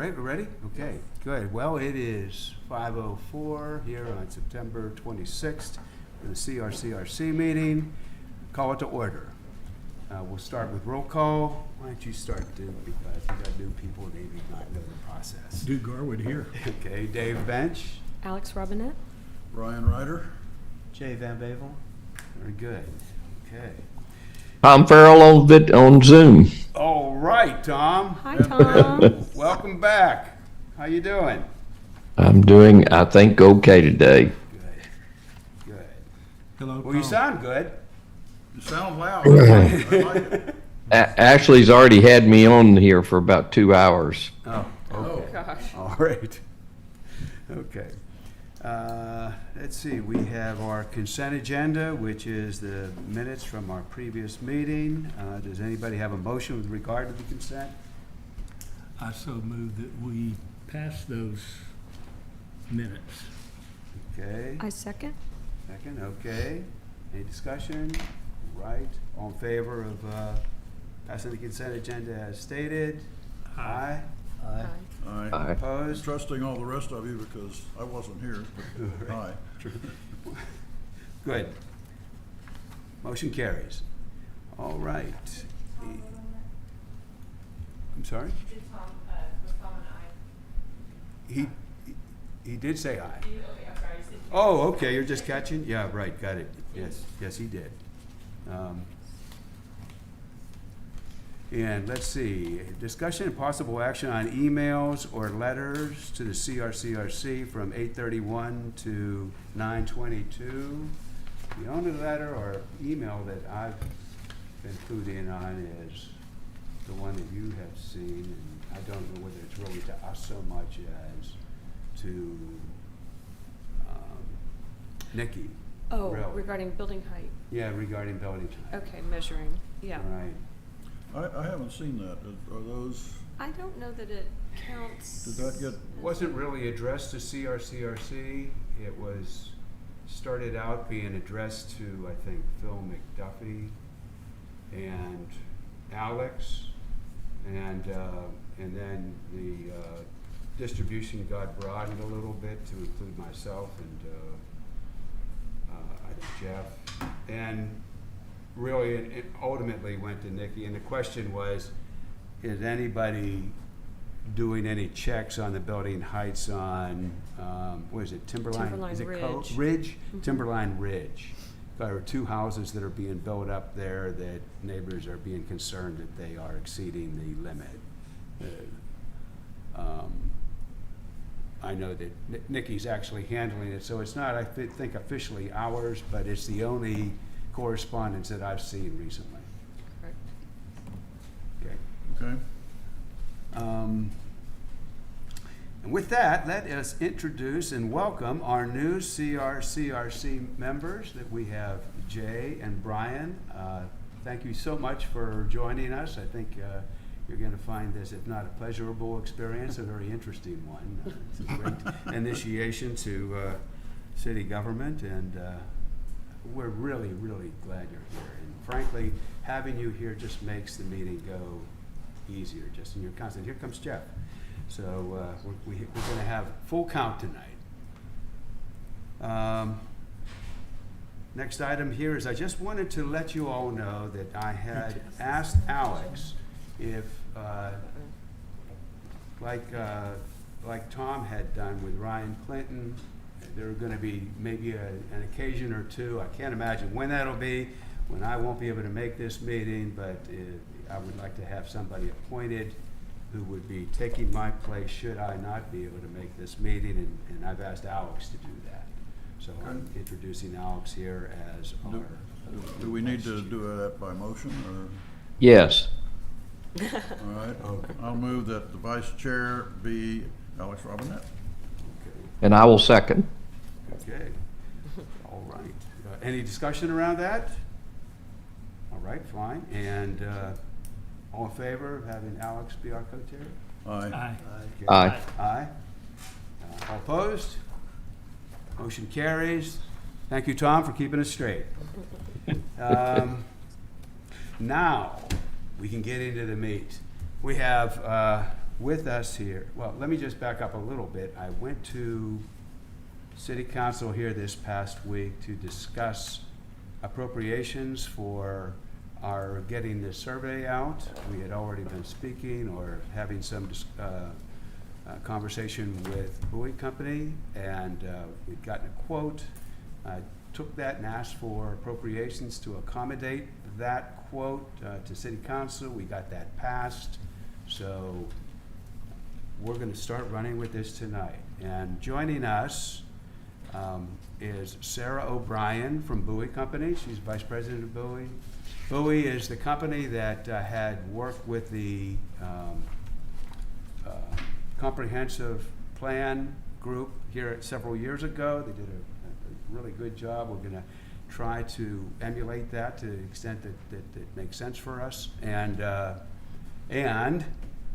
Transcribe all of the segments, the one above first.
right, we're ready? Okay, good. Well, it is 5:04 here on September 26th for the CRCRC meeting. Call it to order. We'll start with roll call. Why don't you start, Duke, because we got new people, they may not know the process. Duke Garwood here. Okay, Dave Bench. Alex Robinette. Ryan Ryder. Jay Van Bavel. Very good. Okay. Tom Farrell on Zoom. All right, Tom. Hi, Tom. Welcome back. How you doing? I'm doing, I think, okay today. Good. Good. Hello, Well, you Tom. sound good. You sound loud. I like it. Ashley's already had me on here for about 2 hours. Oh, okay. Gosh. All right. Okay. Let's see, we have our consent agenda, which is the minutes from our previous meeting. Does anybody have a motion with regard to the consent? I so move that we pass those minutes. Okay. I second. Second, okay. Any discussion? Right. All in favor of passing the consent agenda as stated? Aye. Aye. Aye. Aye. Opposed? Trusting all the rest of you because I wasn't here. But aye. Good. Motion carries. All right. I'm sorry? Did Tom, was Tom and I? He did say aye. Okay, I'm sorry, you said. Oh, okay, you're just catching? Yeah, right, got it. Yes, he did. And let's see, discussion and possible action on emails or letters to the CRCRC from 8/31 to 9/22. The only letter or email that I've been clued in on is the one that you have seen, and I don't know whether it's really to us so much as to Nikki. Oh, Really. regarding building height. Yeah, regarding building height. Okay, measuring. Yeah. Right. I haven't seen that. Are those, I don't know that it counts. did that get, Wasn't really addressed to CRCRC. It was, started out being addressed to, I think, Phil McDuffie and Alex, and then the distribution got broadened a little bit to include myself and I think Jeff, and really it ultimately went to Nikki. And the question was, is anybody doing any checks on the building heights on what is it, Timberline? Timberline Is it Ridge. Ridge? Mhm. Timberline Ridge. There are two houses that are being built up there that neighbors are being concerned that they are exceeding the limit. I know that Nikki's actually handling it, so it's not, I think, officially ours, but it's the only correspondence that I've seen recently. Correct. Okay. okay? And with that, let us introduce and welcome our new CRCRC members that we have, Jay and Brian. Thank you so much for joining us. I think you're going to find this, if not a pleasurable experience, a very interesting one. It's a great initiation to city government, and we're really, really glad you're here. And frankly, having you here just makes the meeting go easier, just in your constant. Here comes Jeff. So we're going to have full count tonight. Next item here is I just wanted to let you all know that I had asked Alex if, like Tom had done with Ryan Clinton, there are going to be maybe an occasion or two. I can't imagine when that'll be, when I won't be able to make this meeting, but I would like to have somebody appointed who would be taking my place should I not be able to make this meeting, and I've asked Alex to do that. So I'm introducing Alex here as our... Do we need to do that by motion Yes. or? All right. Okay. I'll move that the vice chair be Alex Robinette. And I will second. Okay, all right. Any discussion around that? All right, fine. And all in favor of having Alex be our co-chair? Aye. Aye. Okay. Aye. Aye. All opposed? Motion carries. Thank you, Tom, for keeping us straight. Now, we can get into the meat. We have with us here, well, let me just back up a little bit. I went to City Council here this past week to discuss appropriations for our getting the survey out. We had already been speaking or having some conversation with Bowie Company, and we'd gotten a quote. I took that and asked for appropriations to accommodate that quote to City Council. We got that passed, so we're going to start running with this tonight. And joining us is Sarah O'Brien from Bowie Company. She's Vice President of Bowie. Bowie is the company that had worked with the comprehensive plan group here several years ago. They did a really good job. We're going to try to emulate that to the extent that it makes sense for us. And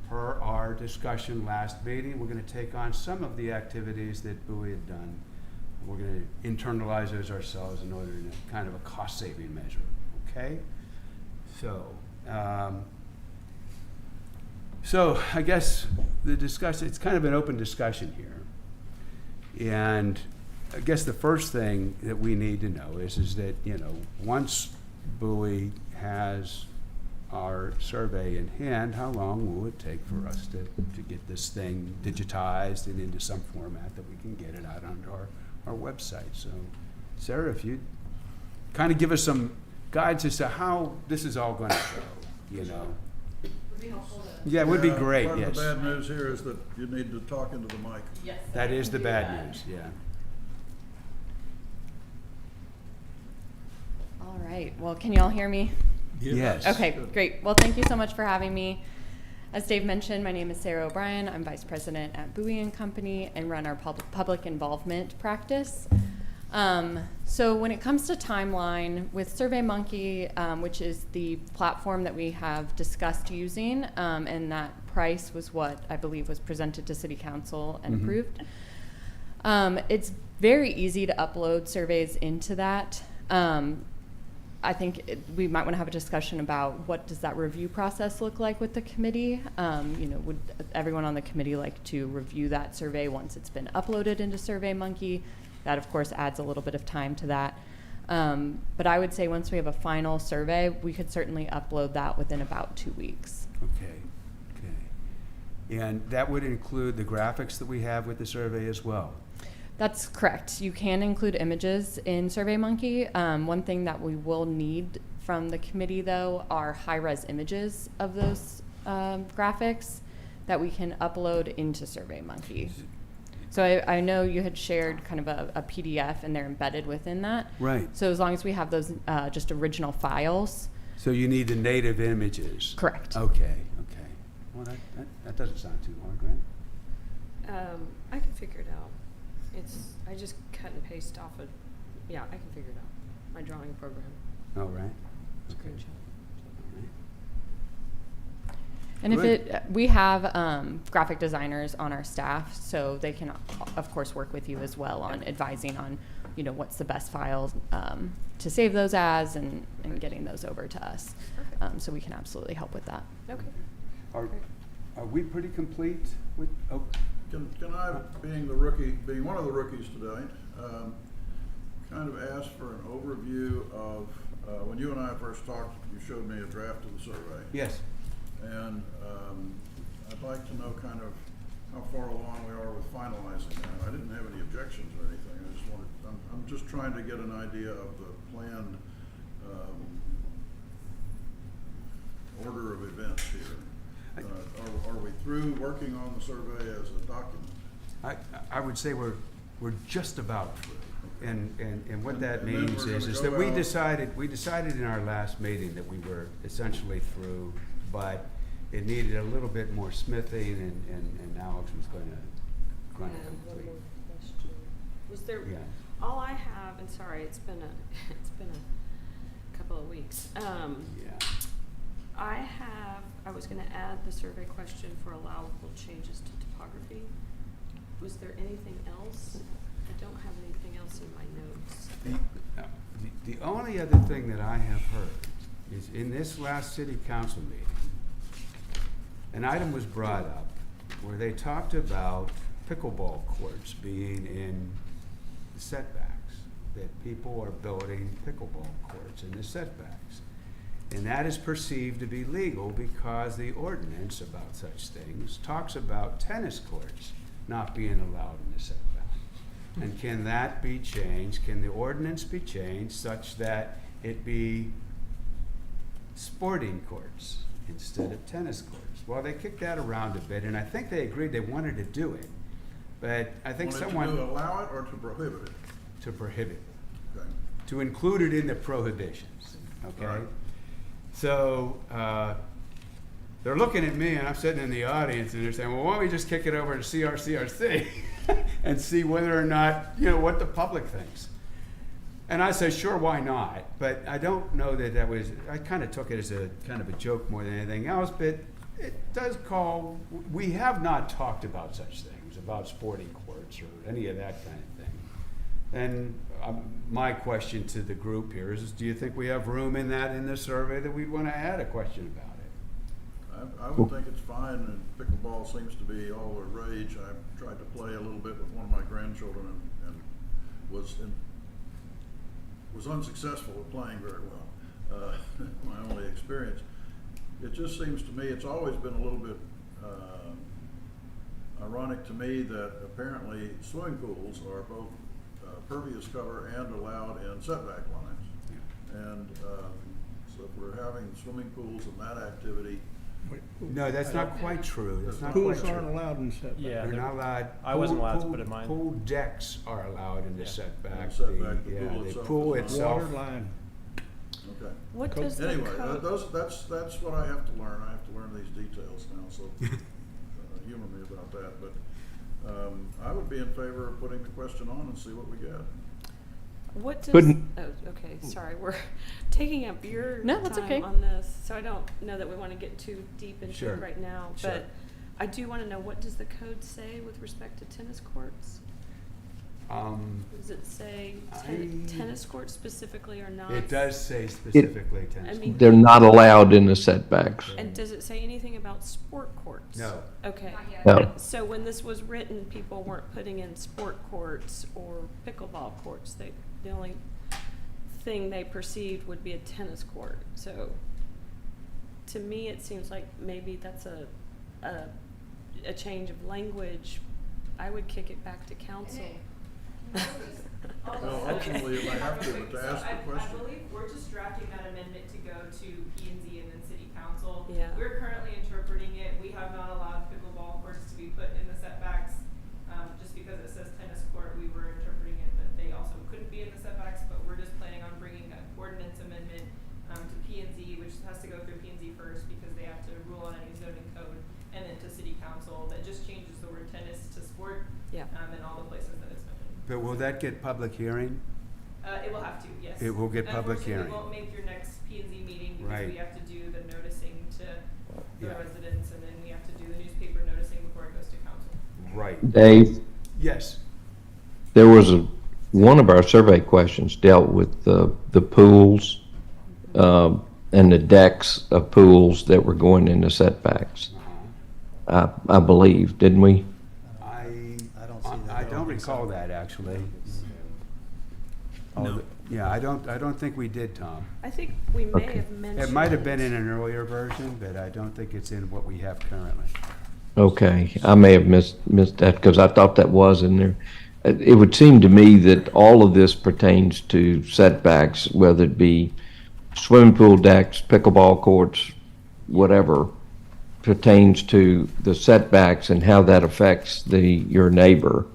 per our discussion last meeting, we're going to take on some of the activities that Bowie had done. We're going to internalize those ourselves in order to kind of a cost-saving measure. Okay? So I guess the discussion, it's kind of an open discussion here. And I guess the first thing that we need to know is that, you know, once Bowie has our survey in hand, how long will it take for us to get this thing digitized and into some format that we can get it out onto our website? So, Sarah, if you'd kind of give us some guides as to how this is all going to go, you know. Would be helpful to. Yeah, it would be great, Part yes. of the bad news here is that you need to talk into the mic. Yes. That I is can the do bad that. news, yeah. All right, well, can you all hear me? Yes. Okay, great. Well, thank you so much for having me. As Dave mentioned, my name is Sarah O'Brien. I'm Vice President at Bowie and Company and run our public involvement practice. So when it comes to timeline, with SurveyMonkey, which is the platform that we have discussed using, and that price was what I believe was presented to City Council and approved. It's very easy to upload surveys into that. I think we might want to have a discussion about what does that review process look like with the committee. You know, would everyone on the committee like to review that survey once it's been uploaded into SurveyMonkey? That, of course, adds a little bit of time to that. But I would say once we have a final survey, we could certainly upload that within about 2 weeks. Okay. And that would include the graphics that we have with the survey as well? That's correct. You can include images in SurveyMonkey. One thing that we will need from the committee, though, are high-res images of those graphics that we can upload into SurveyMonkey. So I know you had shared kind of a PDF, and they're embedded within that. Right. So as long as we have those just original files. So you need the native images? Correct. Okay. Well, that doesn't sound too hard, right? I can figure it out. I just cut and paste off of, yeah, I can figure it out. My drawing program, All right. screenshot. And if Good. we have graphic designers on our staff, so they can, of course, work with you as well on advising on, you know, what's the best files to save those as and getting those over to us. Perfect. So we can absolutely help with that. Okay. Are we pretty complete with, Can I, being one of the rookies today, kind of ask for an overview of, when you and I first talked, you showed me a draft of the survey. yes. And I'd like to know kind of how far along we are with finalizing that. I didn't have any objections or anything. I just wanted, I'm just trying to get an idea of the planned order of events here. Are we through working on the survey as a document? I would say we're just about through. And what that And then means we're is gonna that go we out- decided in our last meeting that we were essentially through, but it needed a little bit more smithing, and Alex was going to One complete. more question. Was there, Yeah. all I have, and sorry, it's been a couple of weeks. Yeah. I was gonna add the survey question for allowable changes to topography. Was there anything else? I don't have anything else in my notes. The only other thing that I have heard is in this last city council meeting, an item was brought up where they talked about pickleball courts being in setbacks, that people are building pickleball courts in the setbacks. And that is perceived to be legal because the ordinance about such things talks about tennis courts not being allowed in the setback. And can that be changed? Can the ordinance be changed such that it be sporting courts instead of tennis courts? Well, they kicked that around a bit, and I think they agreed they wanted to do it. But I think someone... To allow it or to prohibit it? To prohibit. Okay. To include it in the prohibitions, okay? Right. So, they're looking at me, and I'm sitting in the audience, and they're saying, well, why don't we just kick it over to CRCRC and see whether or not, what the public thinks. And I said, sure, why not? But I don't know that was, I kind of took it as a kind of a joke more than anything else, but it does call, we have not talked about such things, about sporting courts or any of that kind of thing. And my question to the group here is, do you think we have room in the survey that we'd want to add a question about it? I would think it's fine, and pickleball seems to be all the rage. I tried to play a little bit with one of my grandchildren and was unsuccessful at playing very well. My only experience. It just seems to me, it's always been a little bit ironic to me that apparently swimming pools are both pervious cover and allowed in setback lines. Yeah. And so if we're having swimming pools and that activity, No, that's not quite true. That's not Pools quite aren't true. allowed in setback. Yeah, They're they're- not allowed. I wasn't allowed to Pool- put in mine. Pool decks are allowed in the Yeah. setback. In the setback, the Yeah, pool the itself pool is not. itself. Water line. okay. What Co- does the Anyway, code? that's what I have to learn. I have to learn these details now, so humor me about that. But I would be in favor of putting the question on and see what we get. What does? Couldn't- Oh, okay. Sorry, we're taking up your No, that's time okay. on this, so I don't know that we want to get too deep into Sure. it right now. Sure. But I do want to know, what does the code say with respect to tennis courts? Does it say tennis courts specifically or not? It does say specifically tennis. I mean- They're not allowed in the setbacks. And does it say anything about sport courts? No. Okay. Not yet. No. So when this was written, people weren't putting in sport courts or pickleball courts. The only thing they perceived would be a tennis court. So to me, it seems like maybe that's a change of language. I would kick it back to council. Well, ultimately, if I have to, but to ask the I question. believe we're just drafting that amendment to go to P&Z and then City Council. Yeah. We're currently interpreting it. We have not allowed pickleball courts to be put in the setbacks. Just because it says tennis court, we were interpreting it that they also couldn't be in the setbacks, but we're just planning on bringing an ordinance amendment to P&Z, which has to go through P&Z first because they have to rule on any zoning code, and then to City Council that just changes the word tennis to sport. Yeah. In all the places that it's mentioned. But will that get public hearing? It will have to, yes. It will get public hearing. Unfortunately, it won't make your next P and Z meeting because Right. we have to do the noticing to the Yeah. residents, and then we have to do the newspaper noticing before it goes to council. Right. Dave, Yes. there was one of our survey questions dealt with the pools and the decks of pools that were going into setbacks. I believe, didn't we? I don't recall that, actually. No. Yeah, I don't think we did, Tom. I think we may Okay. have mentioned. It might have been in an earlier version, but I don't think it's in what we have currently. Okay, I may have missed that because I thought that was in there. It would seem to me that all of this pertains to setbacks, whether it be swimming pool decks, pickleball courts, whatever, pertains to the setbacks and how that affects your neighbor's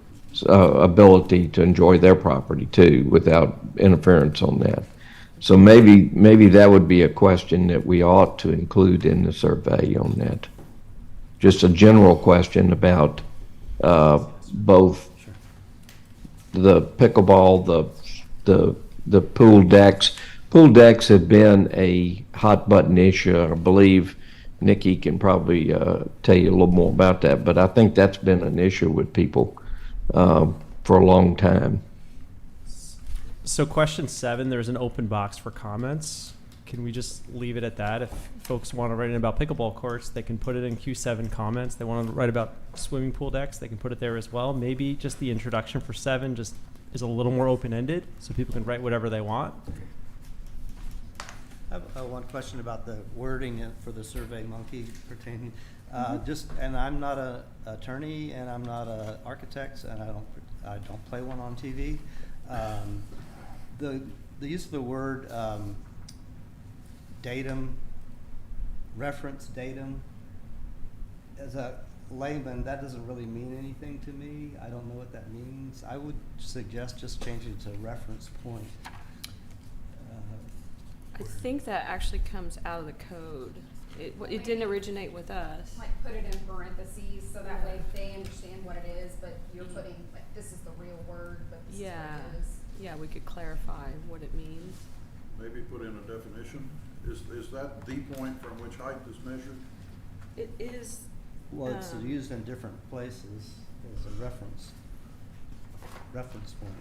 ability to enjoy their property too, without interference on that. So maybe that would be a question that we ought to include in the survey on that. Just a general question about both the pickleball, the pool decks. Pool decks have been a hot button issue. I believe Nikki can probably tell you a little more about that, but I think that's been an issue with people for a long time. So question 7, there's an open box for comments. can we just leave it at that? If folks want to write in about pickleball courts, they can put it in Q7 comments. They want to write about swimming pool decks, they can put it there as well. Maybe just the introduction for 7 just is a little more open-ended, so people can write whatever they want. I have one question about the wording for the Survey Monkey pertaining. And I'm not an attorney, and I'm not an architect, and I don't play one on TV. The use of the word datum, reference datum, as a layman, that doesn't really mean anything to me. I don't know what that means. I would suggest just changing it to reference point. I think that actually comes out of the code. It didn't originate with us. Like put it in parentheses so that way they understand what it is, but you're putting, like, this is the real word, but this is what it is. Yeah, we could clarify what it means. Maybe put in a definition. Is that the point from which height is measured? It is. Well, it's used in different places as a reference point.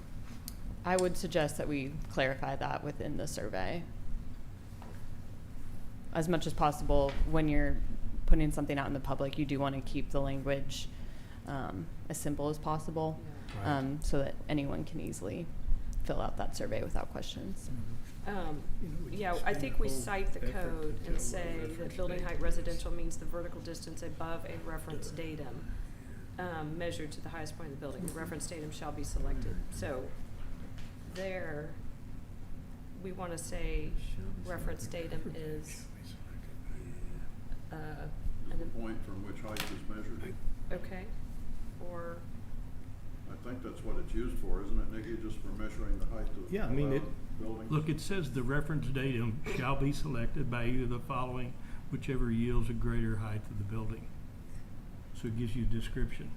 I would suggest that we clarify that within the survey. As much as possible, when you're putting something out in the public, you do want to keep the language as simple as possible, Right. so that anyone can easily fill out that survey without questions. Yeah, I think we cite the code and say that building height residential means the vertical distance above a reference datum measured to the highest point of the building. The reference datum shall be selected. So there, we want to say reference datum is The point from which height is measured? okay, or I think that's what it's used for, isn't it, Nikki, just for measuring the height of Yeah, I mean, buildings? Look, it says the reference datum shall be selected by either the following, whichever yields a greater height of the building. So it gives you a description.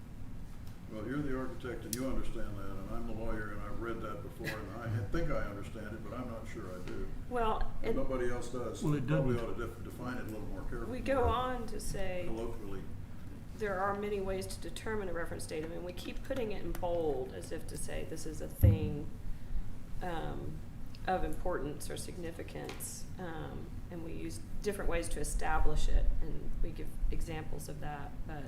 Well, you're the architect and you understand that, and I'm the lawyer and I've read that before, and I think I understand it, but I'm not sure I do. well, And nobody else does. Well, We it probably doesn't. ought to define it a little more carefully. we go on to say Colloquially. there are many ways to determine a reference datum, and we keep putting it in bold as if to say this is a thing of importance or significance, and we use different ways to establish it, and we give examples of that, but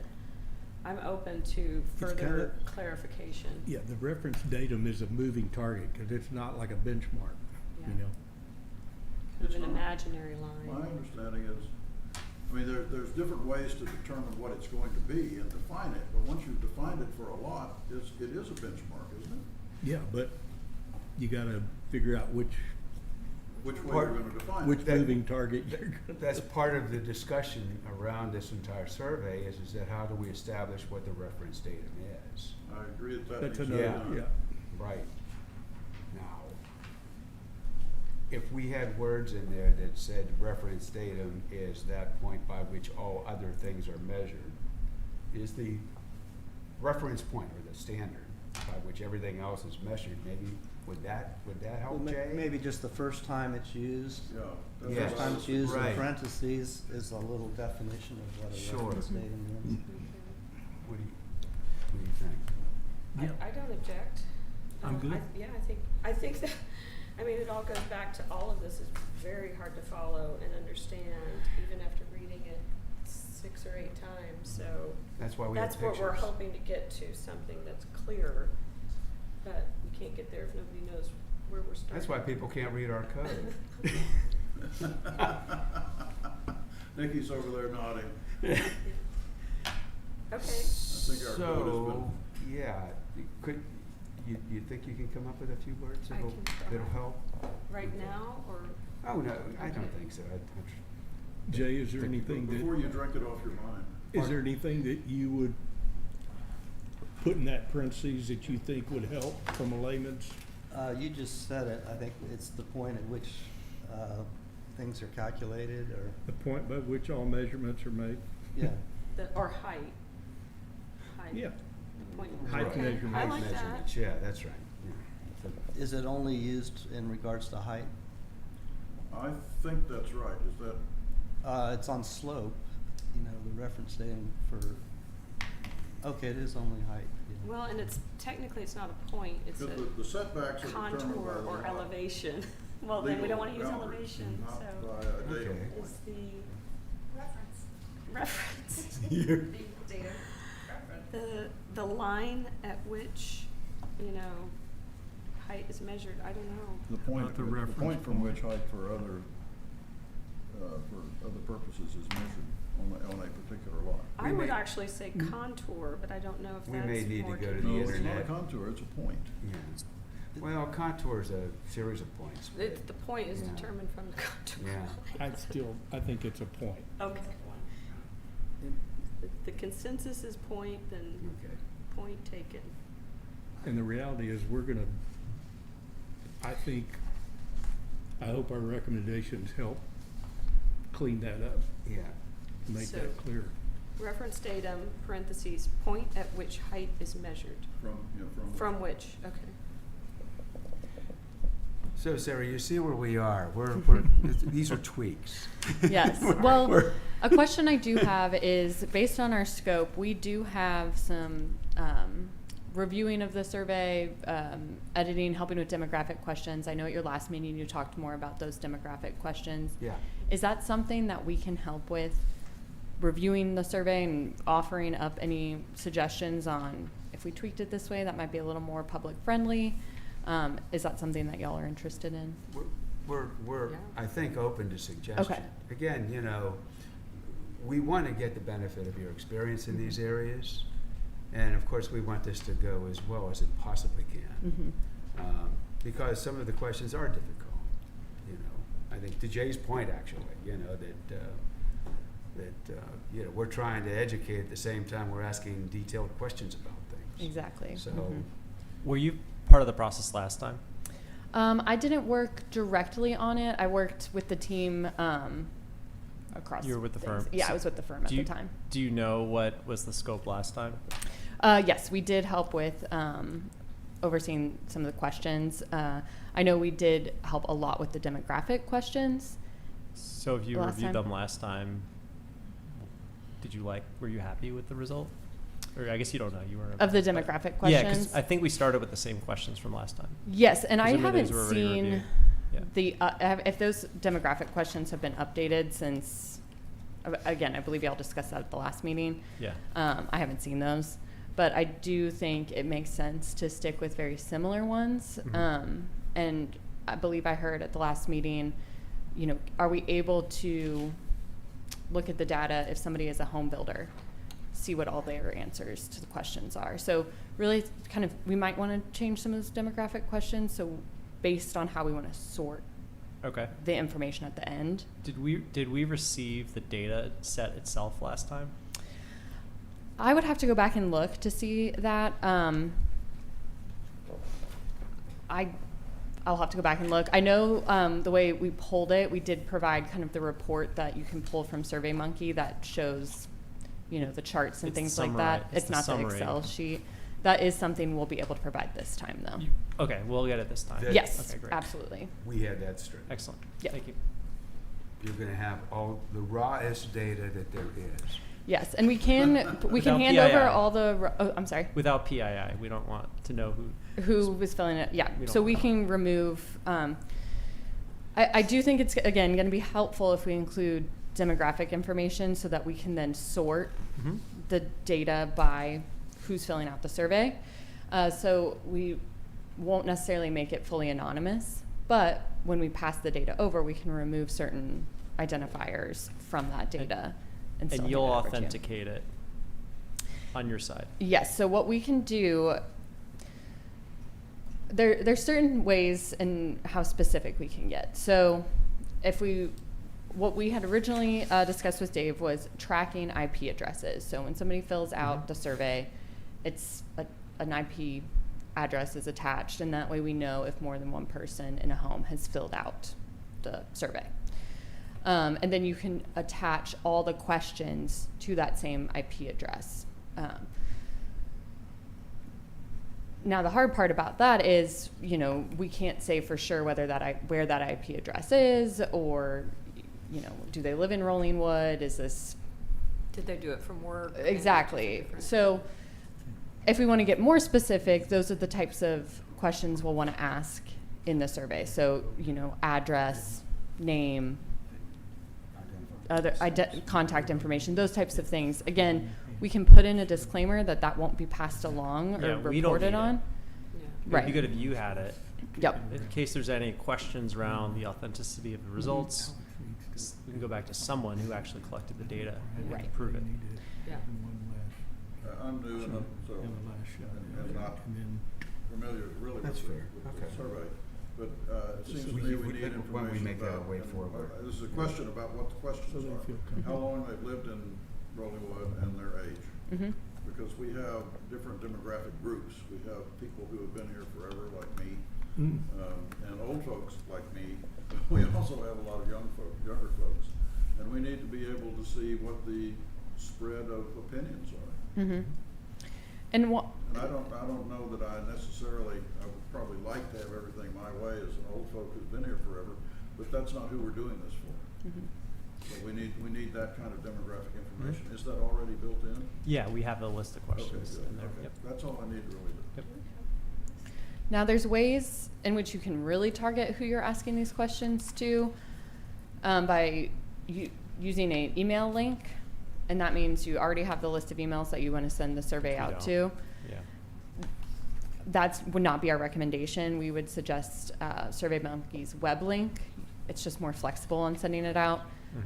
I'm open to further clarification. Yeah, the reference datum is a moving target, because it's not like a benchmark, you Yeah. know? Kind of It's an not. imaginary My line. understanding is, I mean, there's different ways to determine what it's going to be and define it, but once you've defined it for a lot, it is a benchmark, isn't it? Yeah, but you gotta figure out which Which way you're gonna define it. moving target you're gonna. That's part of the discussion around this entire survey is that how do we establish what the reference datum is? I agree that That's needs to be another, done. yeah. Right. Now, if we had words in there that said reference datum is that point by which all other things are measured, is the reference point or the standard by which everything else is measured, maybe, would that help, Well, Jay? maybe just the first time it's used. Yeah. that's Yes. First what I time was- it's used in Right. parentheses is a little definition of what a Sure. reference datum is. What do you think? Yeah. I don't object. I'm good. I think that, I mean, it all goes back to all of this is very hard to follow and understand, even after reading it 6 or 8 times, so. That's why we have That's pictures. what we're hoping to get to, something that's clearer, but we can't get there if nobody knows where we're starting. That's why people can't read our code. Nikki's over there nodding. Okay, I think our code has So, yeah, you think you can come up with a few words I that'll, can try. that'll help? right now, or? Oh, no, I Okay. don't think so. Jay, is there anything Before that, you drink it off your mind. is there anything that you would put in that parentheses that you think would help from a layman's? You just said it. I think it's the point at which things are calculated, or, The point by which all measurements are made? yeah. Or height. Height. Yeah. The point. Height Okay, measurement. I like that. Measurements, yeah, that's right. Yeah. Is it only used in regards to height? I think that's right, is that, It's on slope, you know, the reference datum for, okay, it is only height. Yeah. Well, and it's, technically, it's not a point, it's because a the setbacks are determined by contour the or lot. elevation. Well, then we legal don't wanna use boundaries, elevation, not so by a datum Okay. point. is the Reference. reference. Data. The line at which, you know, height is measured, I don't know. The point, Not the the reference point from point. which height for other purposes is measured on a particular lot. I We would may- actually say contour, but I don't know if We that's more may need to go to the No, it's not a internet. contour, it's a point. Yeah. Well, contour is a series of points. The point is Yeah. determined from the contour. Yeah. I think it's a point. Okay. If the consensus is point, then Okay. point taken. And the reality is, I hope our recommendations help clean that up, Yeah. make So- that clear. Reference datum, parentheses, point at which height is measured. From which, okay. So Sarah, you see where we are. These are tweaks. Yes. We're- Well, we're- a question I do have is, based on our scope, we do have some reviewing of the survey, editing, helping with demographic questions. I know at your last meeting you talked more about those demographic questions. Yeah. Is that something that we can help with, reviewing the survey and offering up any suggestions on if we tweaked it this way, that might be a little more public friendly? Is that something that y'all are interested in? We're Yeah. I think, open to suggestion. Okay. Again, you know, we want to get the benefit of your experience in these areas. And of course, we want this to go as well as it possibly can. Mm-hmm. Because some of the questions are difficult, you know. I think to Jay's point, actually, you know, that you know, we're trying to educate at the same time we're asking detailed questions about things. Exactly. So, Mhm. Were you part of the process last time? I didn't work directly on it. I worked with the team across. You were with the things. firm? Yeah, So I was with the firm at do the you- time. Do you know what was the scope last time? Yes, we did help with overseeing some of the questions. I know we did help a lot with the demographic questions. So if you Last reviewed time? them last time, were you happy with the result? Or I guess you don't know, you weren't. Of the but- demographic Yeah, questions? because I think we started with the same questions from last time. Yes, and I Presumably haven't those were already seen reviewed. Yeah. if those demographic questions have been updated since, again, I believe y'all discussed that at the last meeting. Yeah. I haven't seen those, but I do think it makes sense to stick with very similar ones. Mhm. And I believe I heard at the last meeting, you know, are we able to look at the data if somebody is a home builder, see what all their answers to the questions are? So really kind of, we might want to change some of those demographic questions, so based on how we want to sort Okay. the information at the end. Did we receive the data set itself last time? I would have to go back and look to see that. I'll have to go back and look. I know the way we pulled it, we did provide kind of the report that you can pull from SurveyMonkey that shows, you know, the charts and It's things the like summary- that. it's It's the not the summary. Excel sheet. That is something we'll be able to provide this time, though. Okay, we'll get it this time. That- Yes, Okay, great. absolutely. we had that straight. Excellent. Yep. Thank you. You're going to have all the rawest data that there is. Yes, and we can Without hand PII. over all the. Oh, I'm sorry. Without PII, we don't want to know Who was filling it? Yeah. We So don't we know. can remove. I do think it's again going to be helpful if we include demographic information so that we can then sort Mhm. the data by who's filling out the survey. So we won't necessarily make it fully anonymous, but when we pass the data over, we can remove certain identifiers from that data. And still And hand you'll it over to you. authenticate it on your side. Yes. So what we can do, there's certain ways and how specific we can get. So what we had originally discussed with Dave was tracking IP addresses. So when somebody fills out the survey, it's an IP address is attached, and that way we know if more than one person in a home has filled out the survey. And then you can attach all the questions to that same IP address. Now the hard part about that is, you know, we can't say for sure where that IP address is, or, you know, do they live in Rollingwood? Is this Did they do it from work? exactly? So if we want to get more specific, those are the types of questions we'll want to ask in the survey. So, address, name, other contact information, those types of things. Again, we can put in a disclaimer that won't be passed along or Yeah, we don't reported need it. on. Yeah. It'd be good if you had it. Yep. In case there's any questions around the authenticity of the results, 'cause we can go back to someone who actually collected the data and Right. prove it. Yeah. I'm new and so, and not familiar really That's with fair. the Okay. survey. But it seems to We- me we- we need when we information make that about, way and, forward. this is a question about what the questions they feel are. comfortable. How long they've lived in Rollingwood and their age. Mm-hmm. Because we have different demographic groups. We have people who have been here forever, like me, Mm. and old folks like me. We also have a lot of younger folks. And we need to be able to see what the spread of opinions are. Mm-hmm. And what? And I don't know that I necessarily, I would probably like to have everything my way as an old folk who's been here forever, but that's not who we're doing this for. Mm-hmm. So we need that kind of demographic information. Is that already built in? Yeah, we have a list of Okay, questions good. in there. Okay. Yep. That's all I need really to. Yep. Now, there's ways in which you can really target who you're asking these questions to by using an email link, and that means you already have the list of emails that you want to send the survey out to. Yeah. That would not be our recommendation. We would suggest SurveyMonkey's web link. It's just more flexible on sending it out, Mhm.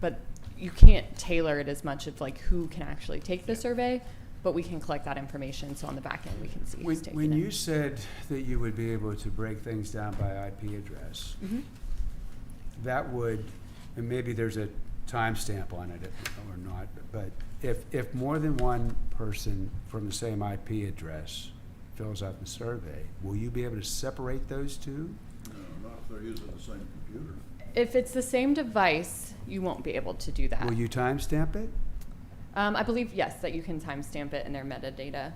but you can't tailor it as much of like who can actually take the survey, but we can collect that information so on the back end we can see who's taking When it. you said that you would be able to break things down by IP address, Mhm. that would, and maybe there's a timestamp on it or not, but if more than one person from the same IP address fills out the survey, will you be able to separate those two? No, not if they're using the same computer. If it's the same device, you won't be able to do that. Will you timestamp it? I believe, yes, that you can timestamp it in their metadata.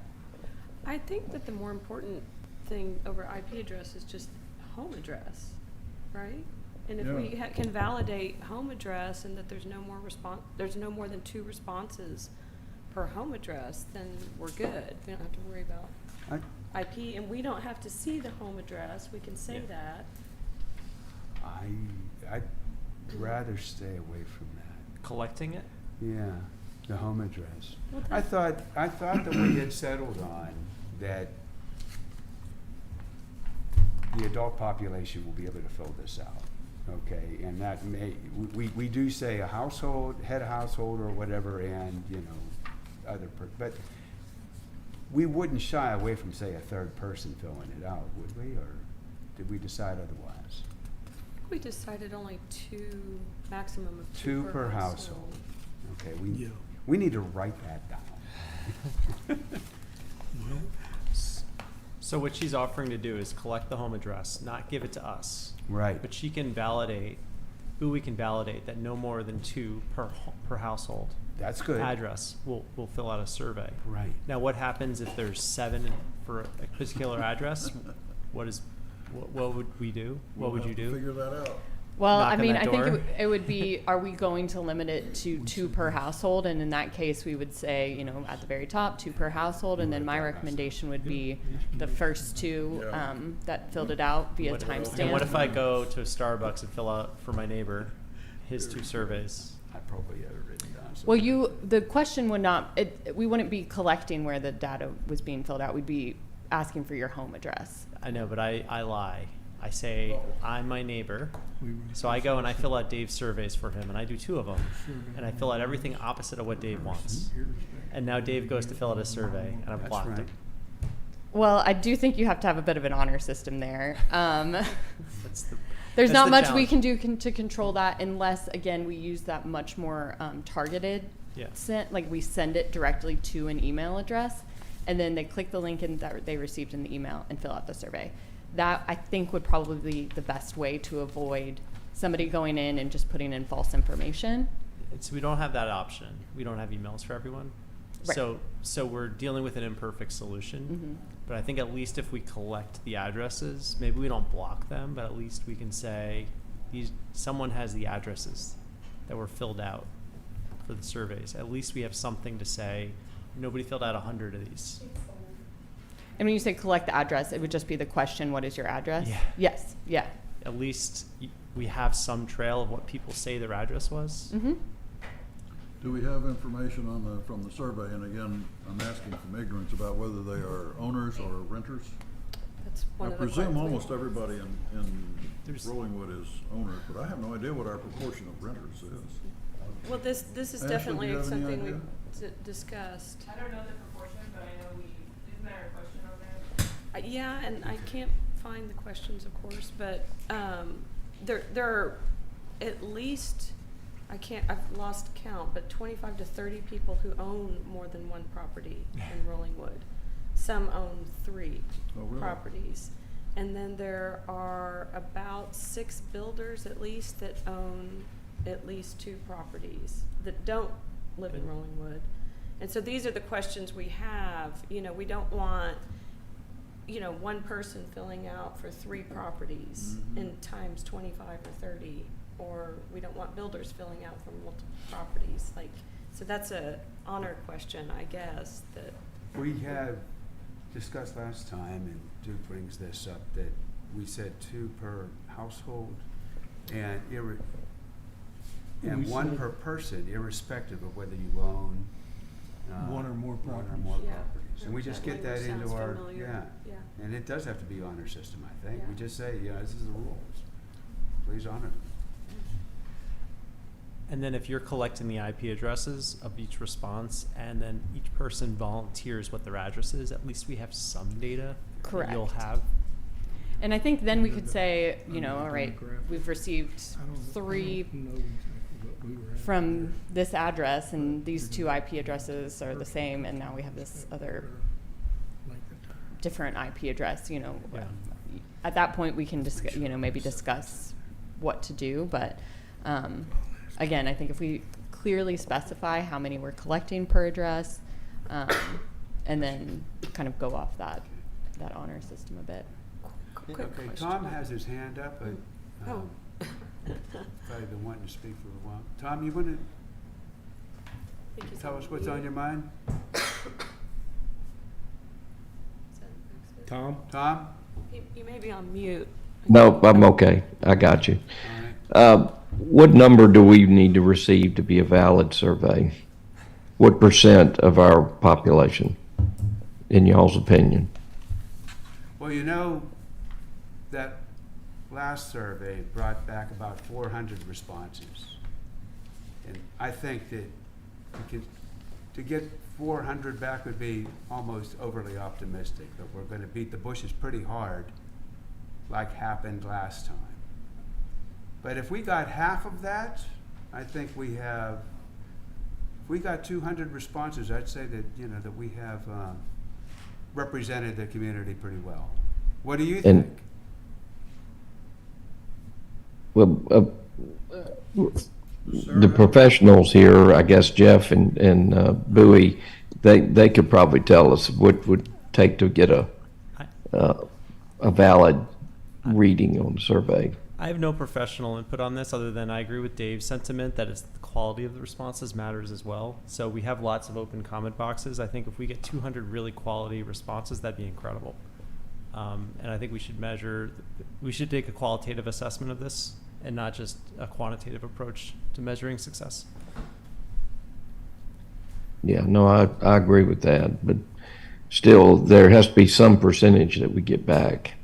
I think that the more important thing over IP address is just home address, right? And if we Yeah. can validate home address and that there's no more than 2 responses per home address, then we're good. We don't have to worry about IP, and we don't have to see the home address. We can say Yeah. that. I'd rather stay away from that. Collecting it? Yeah, the home address. Well, I thought that we had settled on that the adult population will be able to fill this out, okay? And that we do say a household, head of household or whatever, and, but we wouldn't shy away from, say, a third person filling it out, would we? Or did we decide otherwise? We decided only 2, maximum of 2 2 per household. Okay, Yeah. we need to write that down. Well, So what she's offering to do is collect the home address, not give it to us. Right. But she can validate, we can validate that no more than 2 per household That's good. address will fill out a survey. Right. Now, what happens if there's 7 for a particular address? What would we do? What would you We'll have to do? figure that out. Well, Knock I on mean, that I think door? it would be, are we going to limit it to 2 per household? And in that case, we would say, at the very top, 2 per household. And then my recommendation would be the first 2 Yeah. that filled it out via What- timestamp. And what if I go to Starbucks and fill out for my neighbor his 2 surveys? I probably have it written down. Well, the question would not, we wouldn't be collecting where the data was being filled out. We'd be asking for your home address. I know, but I lie. I say I'm my neighbor. we were- So I go and I fill out Dave's surveys for him, and I do 2 of them, and I fill out everything opposite of what Dave wants. And now Dave goes to fill out a survey, and I've That's blocked right. him. Well, I do think you have to have a bit of an honor system there. That's There's that's not the much we challenge. can do to control that unless, again, we use that much more targeted Yeah. like we send it directly to an email address, and then they click the link that they received in the email and fill out the survey. That, I think, would probably be the best way to avoid somebody going in and just putting in false information. We don't have that option. We don't have emails for everyone. Right. So we're dealing with an imperfect solution. Mhm. But I think at least if we collect the addresses, maybe we don't block them, but at least we can say someone has the addresses that were filled out for the surveys. At least we have something to say. Nobody filled out 100 of these. And when you say collect the address, it would just be the question, what is your address? Yeah. Yes, yeah. At least we have some trail of what people say their address was. Mm-hmm. Do we have information on from the survey, and again, I'm asking from ignorance, about whether they are owners or renters? That's one I of the presume questions. almost everybody in There's- Rollingwood is owners, but I have no idea what our proportion of renters is. Well, this is Ashley, definitely do you have any something idea? we've discussed. I don't know the proportion, but I know isn't there a question on there? Yeah, and I can't find the questions, of course, but there are at least, I've lost count, but 25 to 30 people who own more than one property in Rollingwood. Some own 3 Oh, really? properties. And then there are about 6 builders at least that own at least 2 properties that don't live in Rollingwood. And so these are the questions we have. You know, we don't want, you know, one person filling out for 3 properties Mhm. in times 25 or 30, or we don't want builders filling out for multiple properties. Like, so that's a honor question, I guess, that, We had discussed last time, and Duke brings this up, that we said 2 per household and We one said- per person, irrespective of whether you own One or more one or properties. more Yeah. properties. And we just get that language into sounds our, familiar. Yeah. And it does have to be honor system, I think. We Yeah. just say, yeah, this is the rules. Please honor them. And then if you're collecting the IP addresses of each response and then each person volunteers what their address is, at least we have some data that you'll Correct. have. And I think then we could say, you know, Under all right, demographics. we've received I don't 3 know exactly what we were at. from this address, and these 2 IP addresses are the same, and now we have this other Like the time. different IP address, you know. Yeah. At that point, we can discuss, you know, maybe discuss what to do, but, again, I think if we clearly specify how many we're collecting per address, and then kind of go off that honor system a bit. quick Okay, question. Tom has his hand up, but Oh. probably been wanting to speak for a while. Tom, you want to think he's tell us what's mute. on your mind? Is that exit? Tom? Tom? You may be on mute. No, I'm okay. I got you. All right. What number do we need to receive to be a valid survey? What % of our population, in y'all's opinion? Well, you know, that last survey brought back about 400 responses. And I think that to get 400 back would be almost overly optimistic, that we're going to beat the bushes pretty hard, like happened last time. But if we got half of that, I think we have, if we got 200 responses, I'd say that, you know, that we have represented the community pretty well. What do you And- think? Well, the professionals here, I guess Jeff and Bowie, they could probably tell us what would take to get a valid reading on the survey. I have no professional input on this other than I agree with Dave's sentiment that it's the quality of the responses matters as well. So we have lots of open comment boxes. I think if we get 200 really quality responses, that'd be incredible. And I think we should take a qualitative assessment of this and not just a quantitative approach to measuring success. Yeah, no, I agree with that, but still, there has to be some percentage that we get back.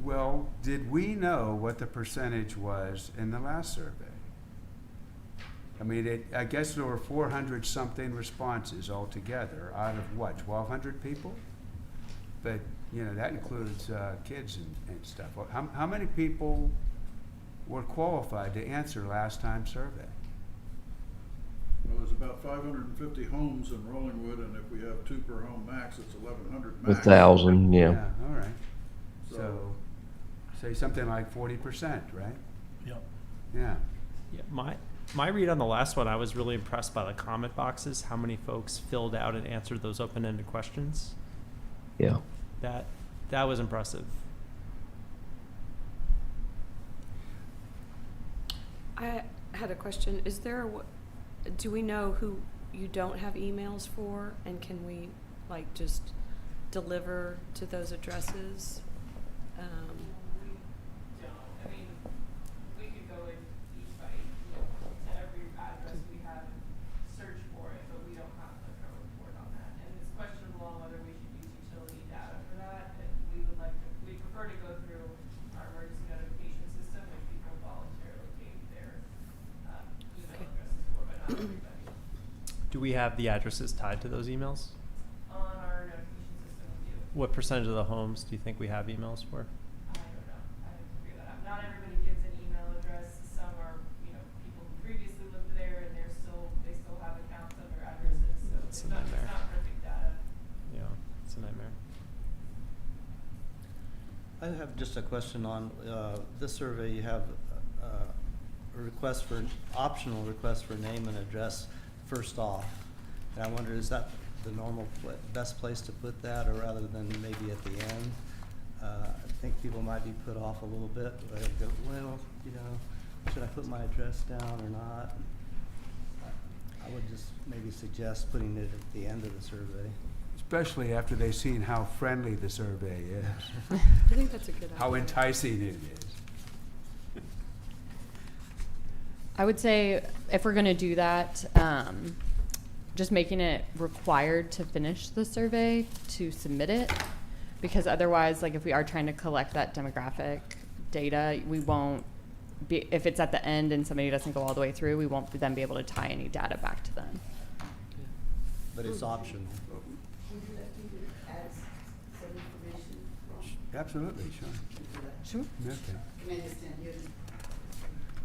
Well, did we know what the percentage was in the last survey? I mean, I guess there were 400 something responses altogether out of what, 1,200 people? But, you know, that includes kids and stuff. How many people were qualified to answer last time's survey? Well, there's about 550 homes in Rollingwood, and if we have 2 per home max, it's 1,100 max. 1,000, yeah. All right. So- So, say something like 40%, right? Yep. Yeah. Yeah, my read on the last one, I was really impressed by the comment boxes, how many folks filled out and answered those open-ended questions. Yeah. That was impressive. I had a question. Do we know who you don't have emails for, and can we like just deliver to those addresses? We don't, I mean, we could go in each by, to every address we have and search for it, but we don't have like a report on that. And it's questionable on whether we should use utility data for that, and we prefer to go through our emergency notification system, which people voluntarily gave their, email Okay. addresses for, but not everybody. Do we have the addresses tied to those emails? On our notification system, we do. What percentage of the homes do you think we have emails for? I don't know. I have to figure that out. Not everybody gives an email address. Some are, people who previously lived there and they still have accounts under addresses. So It's it's a not nightmare. perfect data. Yeah, it's a nightmare. I have just a question on, this survey, you have, optional request for name and address first off. And I wonder, is that the normal, best place to put that, or rather than maybe at the end? I think people might be put off a little bit, but they go, well, should I put my address down or not? I would just maybe suggest putting it at the end of the survey. Especially after they've seen how friendly the survey is, I think that's a good idea. how enticing it is. I would say if we're going to do that, just making it required to finish the survey to submit it, because otherwise, like if we are trying to collect that demographic data, we won't be, if it's at the end and somebody doesn't go all the way through, we won't then be able to tie any data back to them. But it's optional. Would you like me to add some information? Absolutely, sure. Sure. Okay. Can I just stand here?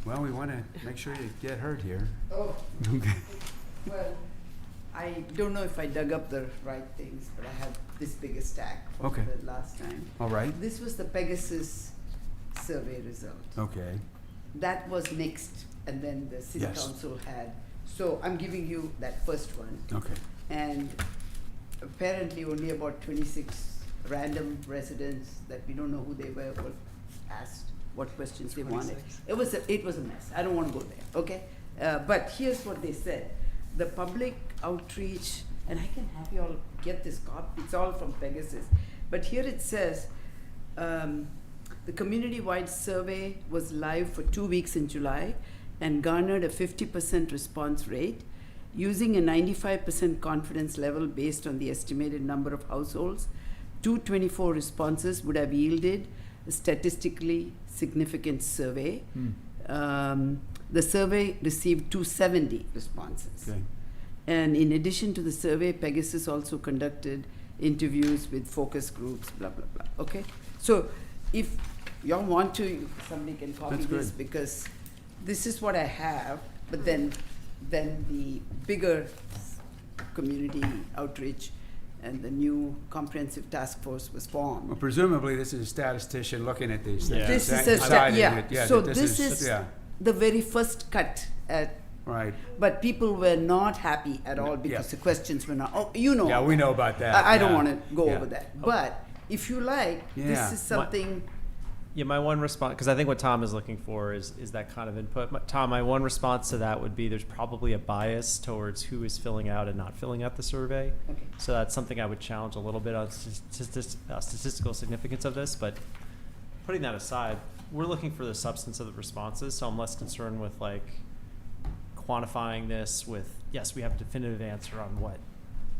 Well, we want to make sure you get heard here. Oh, Okay. well, I don't know if I dug up the right things, but I have this big a stack from Okay. the last time. All right. This was the Pegasus survey result. Okay. That was mixed, and then the city Yes. council had. So I'm giving you that first one. Okay. And apparently only about 26 random residents that we don't know who they were asked what questions they wanted. It was a mess. I don't want to go there, okay? But here's what they said. The public outreach, and I can have you all get this copy, it's all from Pegasus. But here it says, the community-wide survey was live for 2 weeks in July and garnered a 50% response rate, using a 95% confidence level based on the estimated number of households. 224 responses would have yielded a statistically significant survey. The survey received 270 responses. Okay. And in addition to the survey, Pegasus also conducted interviews with focus groups, blah, blah, blah. Okay? So if y'all want to, somebody can copy That's this, good. because this is what I have, but then the bigger community outreach and the new comprehensive task force was formed. Well, presumably, this is a statistician looking at these things. Yeah. This is deciding yeah. that, So that this is yeah, the very first cut at, right. but people were not happy at all because Yeah. the questions were not, oh, you know. Yeah, we know about that. I don't yeah. want to go Yeah. over that. But if you like, Yeah. this is something, Yeah, my one response, because I think what Tom is looking for is that kind of input. Tom, my one response to that would be there's probably a bias towards who is filling out and not filling out the survey. okay. So that's something I would challenge a little bit on statistical significance of this. But putting that aside, we're looking for the substance of the responses. So I'm less concerned with like quantifying this with, yes, we have a definitive answer on what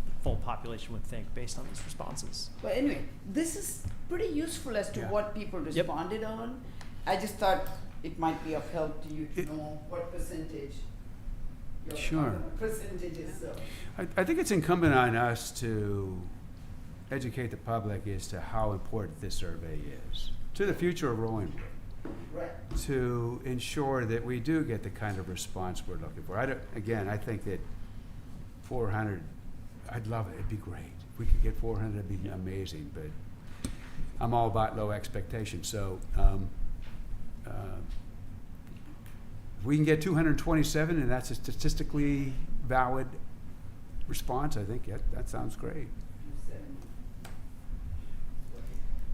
the full population would think based on these responses. But anyway, this is pretty useful as to Yeah. what people Yep. responded on. I just thought it might be of help to you to It- know what percentage your Sure. percentage is. So. I think it's incumbent on us to educate the public as to how important this survey is to the future of Rolling Wood, Right. to ensure that we do get the kind of response we're looking for. I think that 400, I'd love it. It'd be great. If we could get 400, it'd be amazing. But I'm all about low expectations. So if we can get 227, and that's a statistically valid response, I think that sounds great.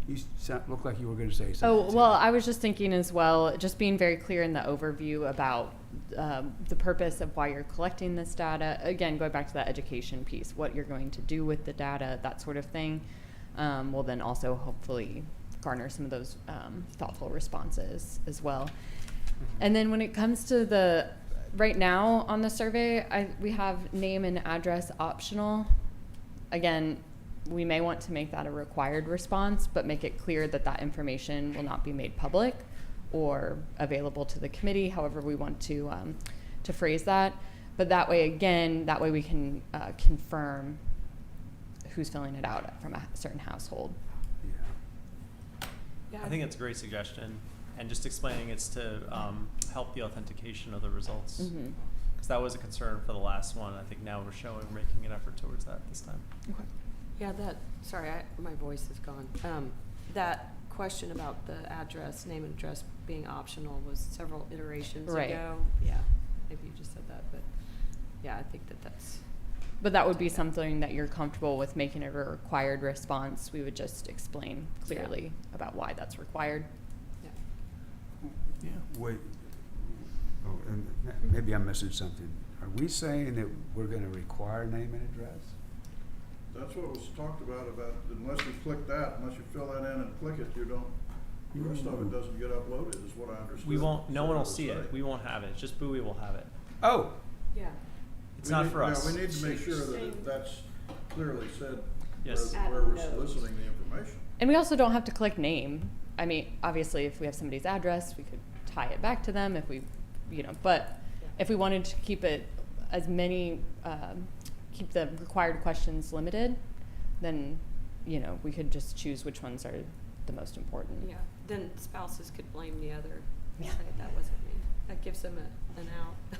looked like you were gonna say something. Oh, well, I was just thinking as well, just being very clear in the overview about the purpose of why you're collecting this data. Again, going back to that education piece, what you're going to do with the data, that sort of thing, will then also hopefully garner some of those thoughtful responses as well. And then when it comes to right now on the survey, we have name and address optional. Again, we may want to make that a required response, but make it clear that that information will not be made public or available to the committee, however we want to phrase that. But that way, again, we can confirm who's filling it out from a certain household. Yeah. I think it's a great suggestion, and just explaining it's to help the authentication of the results. Mm-hmm. Because that was a concern for the last one. I think now we're making an effort towards that this time. Okay. Yeah, sorry, my voice is gone. That question about the address, name and address being optional was several iterations Right. ago. Yeah, maybe you just said that, but yeah, I think that's. But that would be something that you're comfortable with making it a required response. We would just explain clearly about why that's required. Yeah. Wait, and maybe I'm missing something. Are we saying that we're gonna require name and address? That's what was talked about unless you click that, unless you fill that in and click it, you don't, the rest of it doesn't get uploaded, is what I understood. We won't. No one will see Sarah was it. We saying. won't have it. Just Bowie will have it. Oh, Yeah. It's not for us. Yeah, we need to make sure that Saying- that's clearly said Yes. where we're soliciting the information. And we also don't have to click name. I mean, obviously, if we have somebody's address, we could tie it back to them if we, but if we wanted to keep it as many, keep the required questions limited, then, we could just choose which ones are the most important. Yeah, then spouses could blame the other, Yeah. say that wasn't me. That gives them an out.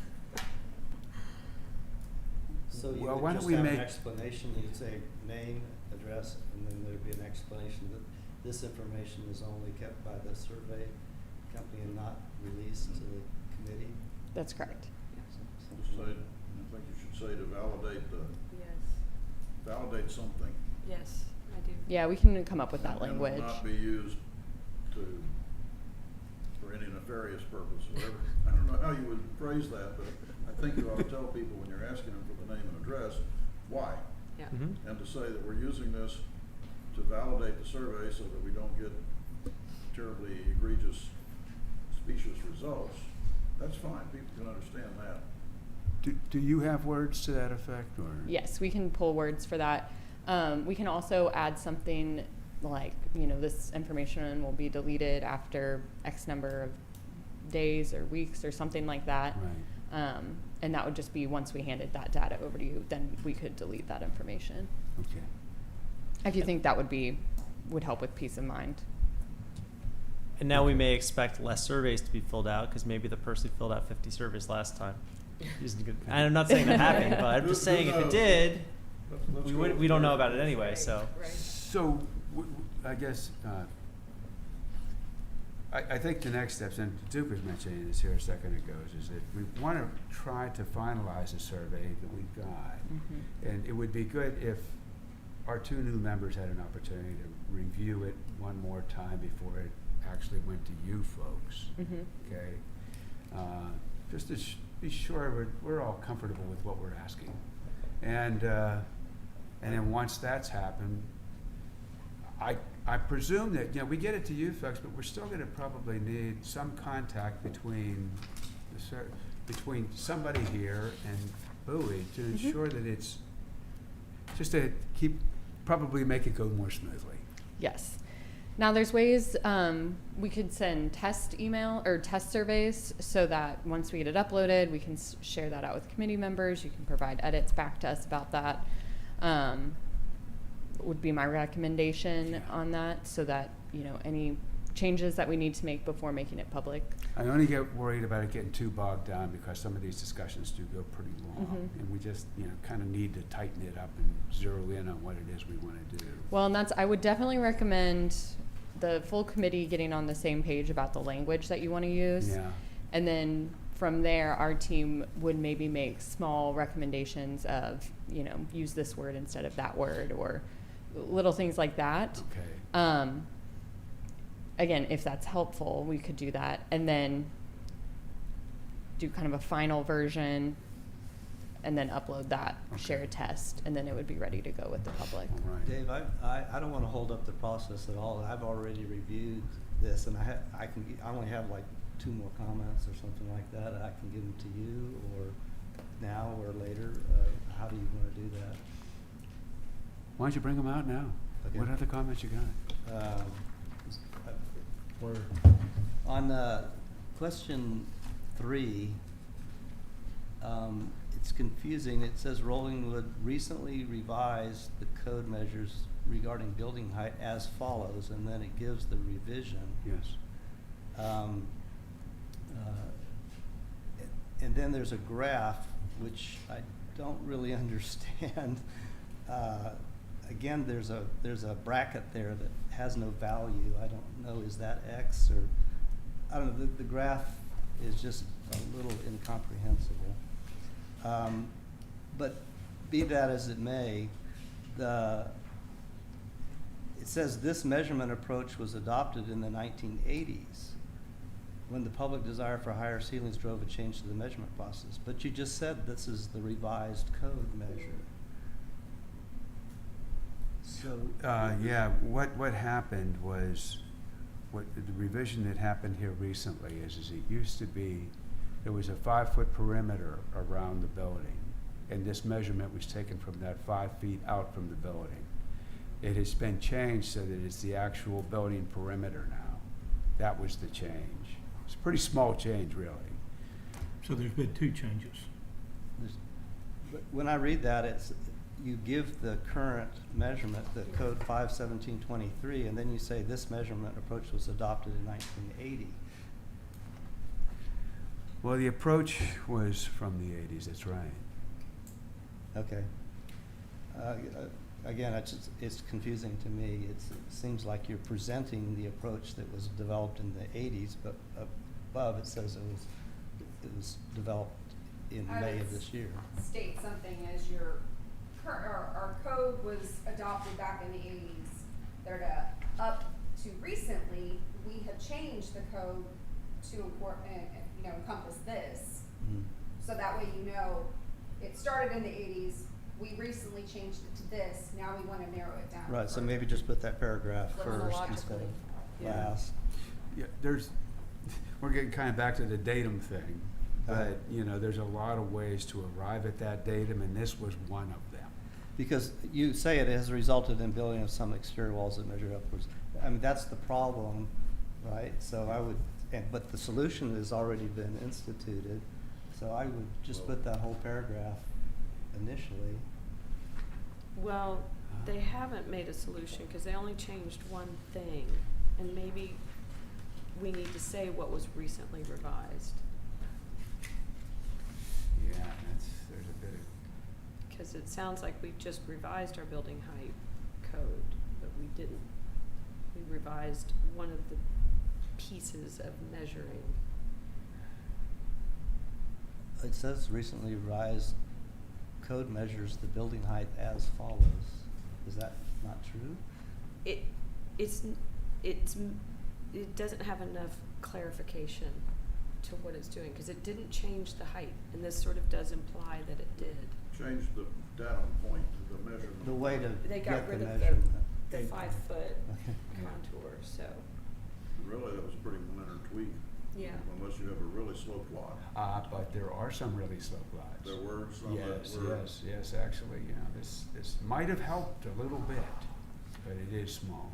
So you Well, would why don't just we have an make- explanation, you'd say name, address, and then there'd be an explanation that this information is only kept by the survey company and not released to the committee. That's correct. Say, I think you should say to validate Yes, validate something. yes, I do. Yeah, we can come up with that And language. will not be used for any nefarious purpose, whatever. I don't know how you would phrase that, but I think you ought to tell people when you're asking them for the name and address, why? Yeah. Mm-hmm. And to say that we're using this to validate the survey so that we don't get terribly egregious, specious results, that's fine, people can understand that. do you have words to that effect, or? Yes, we can pull words for that. We can also add something like, this information will be deleted after X number of days or weeks or something like that. Right, And that would just be once we handed that data over to you, then we could delete that information. okay. If you think that would help with peace of mind. And now we may expect less surveys to be filled out because maybe the person filled out 50 surveys last time. I'm not saying that happened, but I'm just saying if it did, Let's go we don't know with about it anyway. So So, I guess, I think the next steps, and Duke was mentioning this here a second ago, is that we want to try to finalize a survey that we've got. Mm-hmm. And it would be good if our two new members had an opportunity to review it one more time before it actually went to you folks, Mm-hmm. okay? Just to be sure we're all comfortable with what we're asking. And then once that's happened, I presume that, we get it to you folks, but we're still gonna probably need some contact between between somebody here and Bowie to ensure that it's, just to probably make it go more smoothly. Yes. Now there's ways, we could send test email or test surveys so that once we get it uploaded, we can share that out with committee members. You can provide edits back to us about that. Would be my recommendation on that, so that, any changes that we need to make before making it public. I only get worried about it getting too bogged down because some of these discussions do go pretty long. Mhm. And we just, kind of need to tighten it up and zero in on what it is we want to do. Well, and I would definitely recommend the full committee getting on the same page about the language that you want to use. Yeah. And then from there, our team would maybe make small recommendations of, use this word instead of that word, or little things like that. Okay. again, if that's helpful, we could do that, and then do kind of a final version, and then upload that, share a test, and then it would be ready to go with the public. All right. Dave, I don't want to hold up the process at all. I've already reviewed this, and I only have like 2 more comments or something like that. I can give them to you, or now or later. How do you want to do that? Why don't you bring them out now? Okay. What other comments you got? On question 3, it's confusing. It says Rollingwood recently revised the code measures regarding building height as follows, and then it gives the revision. Yes. And then there's a graph, which I don't really understand. Again, there's a bracket there that has no value. I don't know, is that X or, I don't know, the graph is just a little incomprehensible. But be that as it may, it says this measurement approach was adopted in the 1980s when the public desire for higher ceilings drove a change to the measurement process. But you just said this is the revised code measure. So Yeah, what happened was, the revision that happened here recently is it used to be, there was a 5-foot perimeter around the building, and this measurement was taken from that 5 feet out from the building. It has been changed so that it's the actual building perimeter now. That was the change. It's a pretty small change, really. So there's been 2 changes. but when I read that, you give the current measurement, the code 51723, and then you say this measurement approach was adopted in 1980. Well, the approach was from the 80s, that's right. Okay. Again, it's confusing to me. It seems like you're presenting the approach that was developed in the 80s, but above it says it was developed in May of this year. State something as our code was adopted back in the 80s. They're up to recently, we have changed the code to encompass this. Mhm. So that way it started in the 80s, we recently changed it to this, now we want to narrow it down. Right, so further. maybe just put that paragraph first Chronologically. instead of Yeah. last. Yeah, we're getting kind of back to the datum thing, but, there's a lot of ways to arrive at that datum, and this was one of them. Because you say it has resulted in building of some exterior walls that measure upwards. I mean, that's the problem, right? So I would, but the solution has already been instituted, so I would just put that whole paragraph initially. Well, they haven't made a solution because they only changed one thing, and maybe we need to say what was recently revised, Yeah, there's a bit of, because it sounds like we just revised our building height code, but we didn't. We revised one of the pieces of measuring. It says recently revised code measures the building height as follows. Is that not true? It doesn't have enough clarification to what it's doing, because it didn't change the height, and this sort of does imply that it did. Change the data point, the measurement. The way to They got get the rid of measurement. the 5-foot Okay. contour, so, Really, that was a pretty minor tweak. yeah. Unless you have a really sloped lot. but there are some really sloped lots. There were some that Yes, were. yes, actually, this might have helped a little bit, but it is small.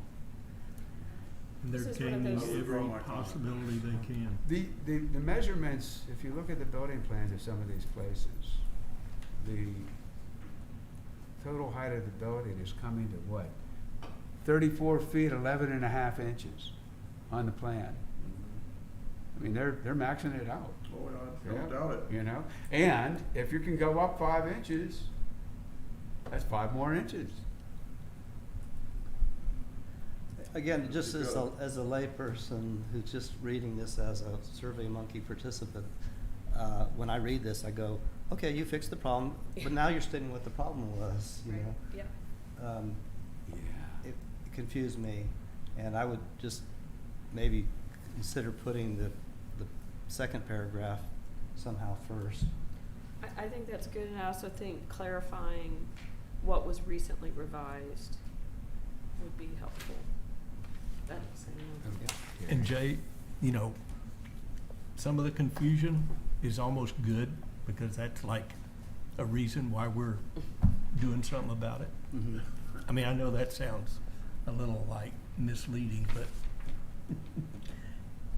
And This they're is one of gaining those- every Draw my comment. possibility they can. The measurements, if you look at the building plans of some of these places, the total height of the building is coming to what? 34 feet, 11 and a half inches on the plan. I mean, they're maxing it out. Oh, yeah, I don't doubt it. And if you can go up 5 inches, that's 5 more inches. Again, just Pretty as a layperson who's just reading this as a Survey Monkey participant, when I read this, I go, okay, you fixed the problem, but now you're stating what the problem was, you Right, know? yeah. Um, Yeah. it confused me, and I would just maybe consider putting the second paragraph somehow first. I think that's good, and I also think clarifying what was recently revised would be helpful. That's, And Jay, you know, some of the confusion is almost good, because that's like a reason why we're doing something about it. Mhm. I mean, I know that sounds a little like misleading, but,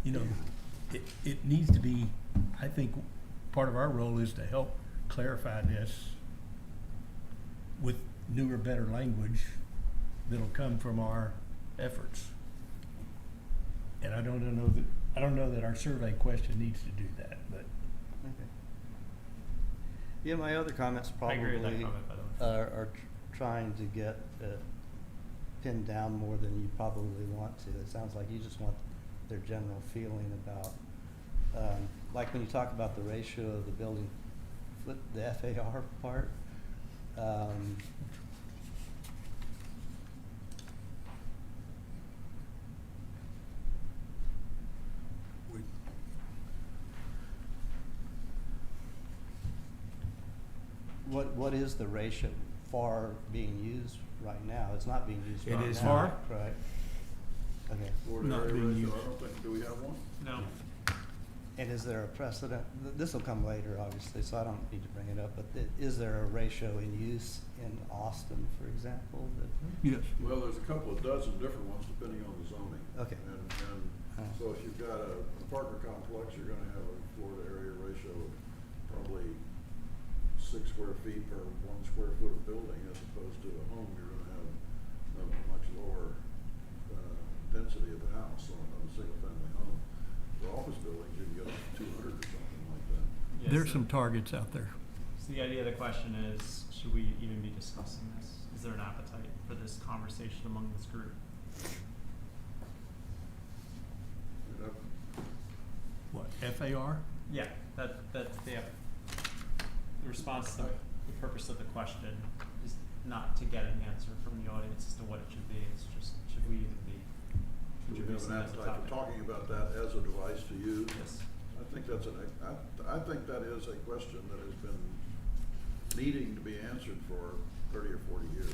you know, it needs to be, I think, part of our role is to help clarify this with newer, better language that'll come from our efforts. And I don't know that our survey question needs to do that, but. Okay. Yeah, my other comments I probably agree with that comment, by the way. are trying to get pinned down more than you probably want to. It sounds like you just want their general feeling about, like when you talk about the ratio of the building, the FAR part. What is the ratio FAR being used right now? It's not being used It right now. is FAR? Right. Okay. Floor Not area being ratio, used. I don't think, do we have one? No. And is there a precedent? This will come later, obviously, so I don't need to bring it up, but is there a ratio in use in Austin, for example? Yes. Well, there's a couple of dozen different ones depending on the zoning. Okay. And so if you've got a apartment complex, you're gonna have a floor to area ratio of probably 6 square feet per 1 square foot of building, as opposed to a home, you're gonna have a much lower density of the house on a single family home. For office buildings, you can get up to 200 or something like that. Yes, There's so- some targets out there. So the idea of the question is, should we even be discussing this? Is there an appetite for this conversation among this group? You know, What, FAR? Yeah, that's the response to the purpose of the question is not to get an answer from the audience as to what it should be. It's just, should we even be Do we have introducing an it as a appetite topic? for talking about that as a device to use? Yes. I think that's I think that is a question that has been needing to be answered for 30 or 40 years.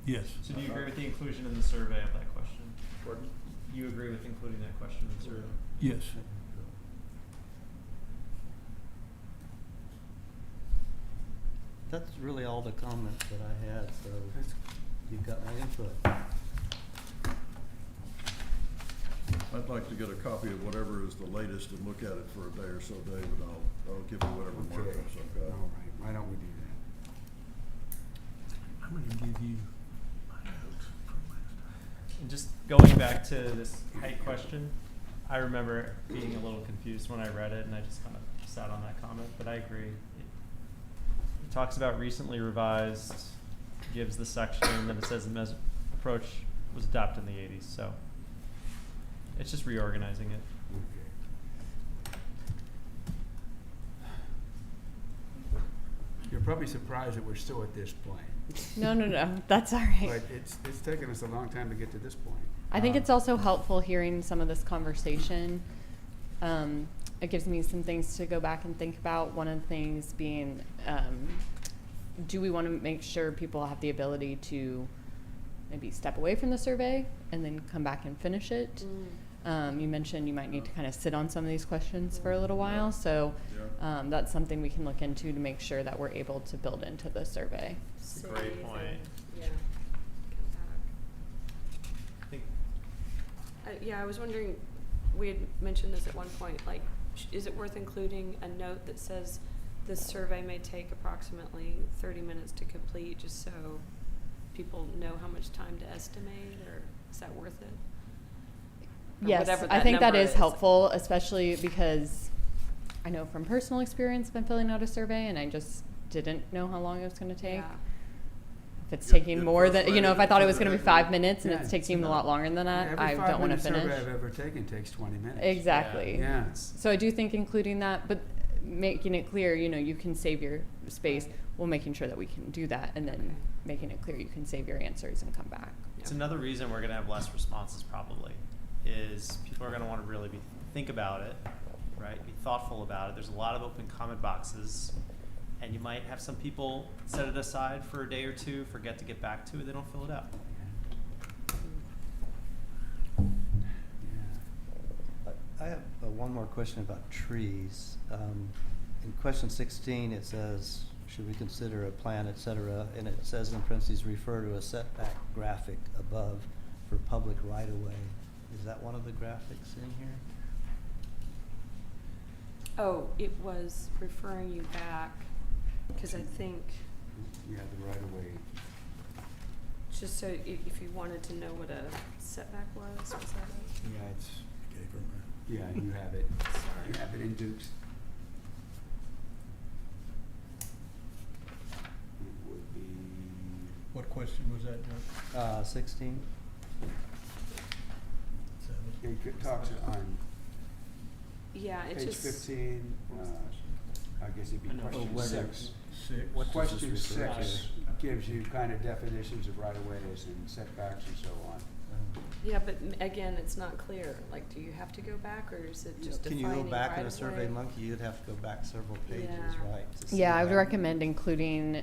Yes. So do you agree with the inclusion in the survey of that question? Pardon? You agree with including that question in the survey? Yes. That's really all the comments that I had, so you've got my input. I'd like to get a copy of whatever is the latest and look at it for a day or so, Dave, and I'll give you whatever Okay, markups I've got. all right, why don't we do that? I'm gonna give you my notes from last time. And just going back to this height question, I remember being a little confused when I read it, and I just kind of sat on that comment, but I agree. It talks about recently revised, gives the section, and then it says the approach was adopted in the 80s, so it's just reorganizing it. You're probably surprised that we're still at this point, No, that's all right. but it's taken us a long time to get to this point. I think it's also helpful hearing some of this conversation. It gives me some things to go back and think about. One of the things being, do we want to make sure people have the ability to maybe step away from the survey and then come back and finish it? You mentioned you might need to kind of sit on some of these questions for a little while, so that's something we can look into to make sure that we're able to build into the survey. That's a great point. Yeah. I think Yeah, I was wondering, we had mentioned this at one point, like, is it worth including a note that says this survey may take approximately 30 minutes to complete, just so people know how much time to estimate, or is that worth it? Or Yes, whatever I that think that number is helpful, especially because I know from personal experience, I've been filling out a survey and I just didn't know how long it was going to take. Yeah. If it's Yeah, taking yeah, more than, you know, if I thought it was going to be 5 exactly. minutes and Yeah, it's it's taking a lot longer than that, I don't want to finish. Every 5-minute survey I've ever taken takes 20 minutes. Exactly. Yeah. So I do think including that, but making it clear, you know, you can save your space, while making sure that we can do that, and then Okay. making it clear you can save your answers and come back. it's another reason we're going to have less responses probably is people are gonna wanna really think about it, right? Be thoughtful about it. There's a lot of open comment boxes. And you might have some people set it aside for a day or two, forget to get back to it, they don't fill it out. I have one more question about trees. In question 16, it says, should we consider a plan, et cetera, and it says in parentheses, refer to a setback graphic above for public right-of-way. Is that one of the graphics in here? Oh, it was referring you back, because I think, Yeah, the right of way. just so if you wanted to know what a setback was that it? Yeah, it's. Yeah, you have it. Sorry. You have it in Dukes. It would be. What question was that, Doug? 16? It talks on Yeah, it page just. 15, I guess it'd be I know. question whether- 6. Six. What does this Question refer 6 to? gives you kind of definitions of right-of-ways and setbacks and so on. Yeah, but again, it's not clear. Like, do you have to go back, or is it just Can defining you go back in a right Survey of way? Monkey? You'd have to go back several pages, Yeah. right? to see Yeah, I would that. recommend including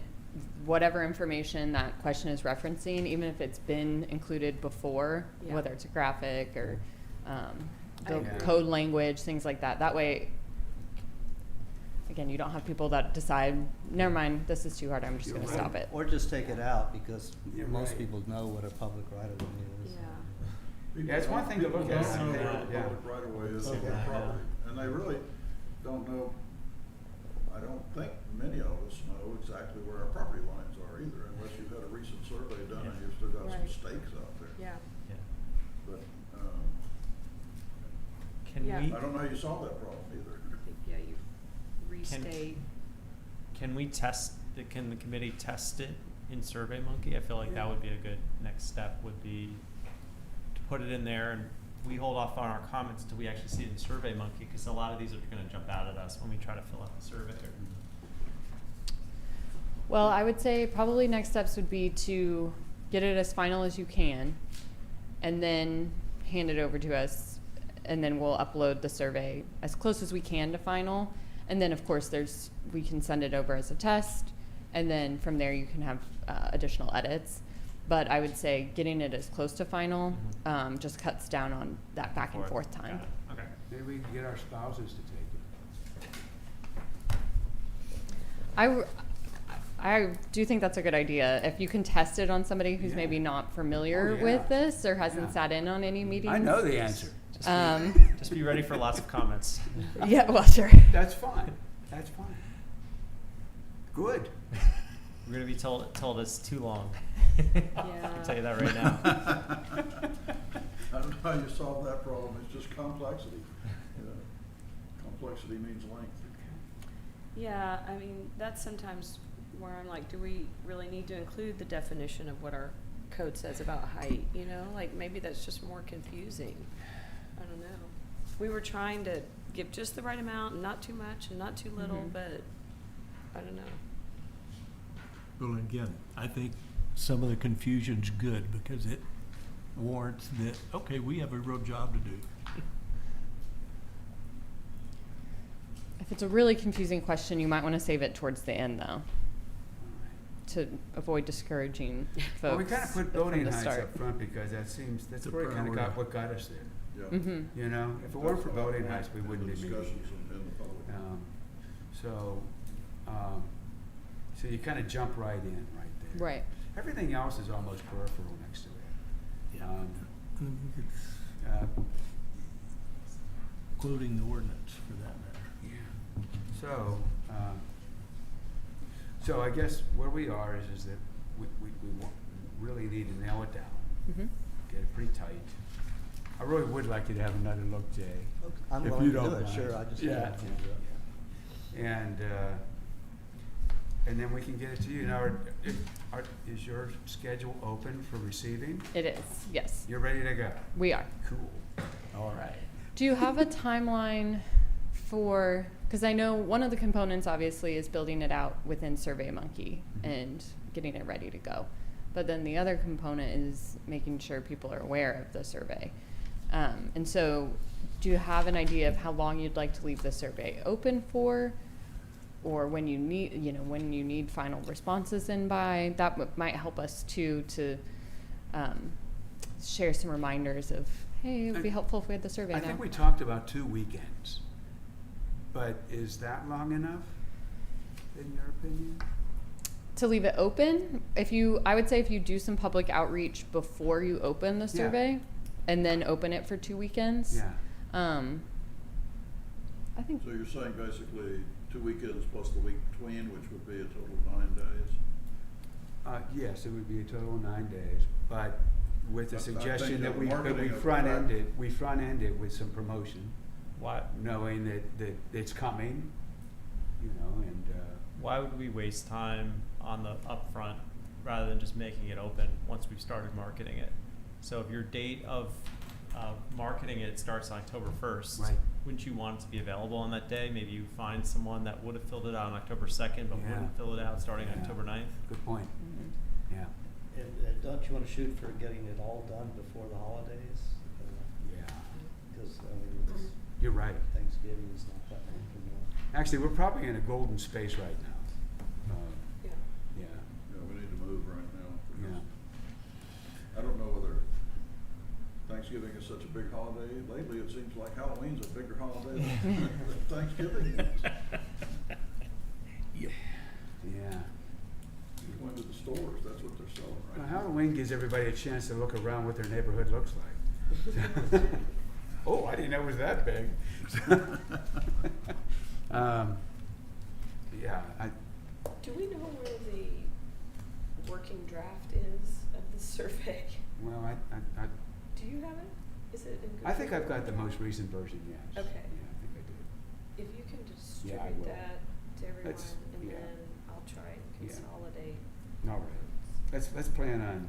whatever information that question is referencing, even if it's been included before, Yeah. whether it's a graphic or the agree. code language, things like that. That way, again, you don't have people that decide, never mind, this is too hard, I'm just You're gonna right. stop it. Or just take it out, because You're most right. people know what a public right-of-way is. Yeah. Yeah, it's one thing to look at. People don't know where the Yeah. public right of way is on Okay. their property, and they really don't know, I don't think many of us know exactly where our property lines are either, unless you've had a recent survey done and you've still got some Right. stakes out there. Yeah. Yeah. But, Can Yeah. we, I don't know how you solve that problem either. Yeah, you restate. can we test, can the committee test it in Survey Monkey? I feel like that would be a good next step, would be to put it in there, and we hold off on our comments until we actually see it in Survey Monkey, because a lot of these are gonna jump out at us when we try to fill out the survey. Well, I would say probably next steps would be to get it as final as you can, and then hand it over to us, and then we'll upload the survey as close as we can to final. And then, of course, we can send it over as a test, and then from there you can have additional edits. But I would say getting it as close to final just cuts down on that back and forth time. Got it. Okay. Maybe we can get our spouses to take it. I do think that's a good idea. If you can test it on somebody who's Yeah. maybe not familiar Oh, yeah. with this or hasn't Yeah. sat in on any meetings. I know the answer. Just be ready for lots of comments. Yeah, well, sure. That's fine. That's fine. Good. We're gonna be told it's too long. Yeah. I can tell you that right now. I don't know how you solve that problem, it's just complexity. You know, complexity means length. Yeah, I mean, that's sometimes where I'm like, do we really need to include the definition of what our code says about height, you know? Like, maybe that's just more confusing. I don't know. We were trying to give just the right amount, and not too much and not too little, Mhm. but I don't know. Well, again, I think some of the confusion's good because it warrants that, okay, we have a real job to do. If it's a really confusing question, you might want to save it towards the end, though, to avoid discouraging folks. Well, we kind of put from building the heights start. up front because that's It's a where it kind of got priority. what got us there. Yeah. Mhm. You know, if it weren't for building heights, we In the wouldn't be meeting. discussions in the public. So, so you kind of jump right in right there. Right. Everything else is almost peripheral next to it. It's quoting the ordinance for that matter. Yeah. So, so I guess where we are is that we really need to nail it down, Mhm. get it pretty tight. I really would like you to have another look, Jay. I'm if willing you to do don't it, mind. sure, I just. Yeah. wanted to do it. And then we can get it to you. Now, is your schedule open for receiving? It is, yes. You're ready to go? We are. Cool. All right. Do you have a timeline for, because I know one of the components obviously is building it out within SurveyMonkey and getting it ready to go. But then the other component is making sure people are aware of the survey. And so, do you have an idea of how long you'd like to leave the survey open for? Or when you need final responses in by? That might help us too, to share some reminders of, hey, it would be helpful if we had the survey I now. think we talked about 2 weekends, but is that long enough, in your opinion? To leave it open, I would say if you do some public outreach before you open the survey, and then open it for 2 weekends. Yeah. I think So you're saying basically 2 weekends plus the week between, which would be a total of 9 days? Yes, it would be a total of 9 days, but with the I think suggestion that that we marketing of the front end it with some promotion, Why, knowing that it's coming, and, why would we waste time on the upfront rather than just making it open once we've started marketing it? So if your date of marketing it starts on October 1st, Right. wouldn't you want it to be available on that day? Maybe you find someone that would have filled it out on October 2nd but Yeah. wouldn't fill it out starting Yeah. October 9th? good point, yeah, And don't you want to shoot for getting it all done before the holidays? yeah, Because, it's you're right. Thanksgiving is not that long from now. Actually, we're probably in a golden space right now. Yeah. Yeah, Yeah, we need to move right now. yeah. I don't know whether Thanksgiving is such a big holiday. Lately, it seems like Halloween's a bigger holiday than Thanksgiving is. Yeah. You go into the stores, that's what they're selling right Well, now. Halloween gives everybody a chance to look around what their neighborhood looks like. Oh, I didn't know it was that big. Yeah, Do we know where the working draft is of the survey? well, Do you have it? Is it in good? I think I've got order? the most recent version, yes. Okay. Yeah, I think I do. If you can Yeah, I distribute will. that to everyone, That's- and yeah. then I'll try and Yeah. consolidate. All right. Let's plan on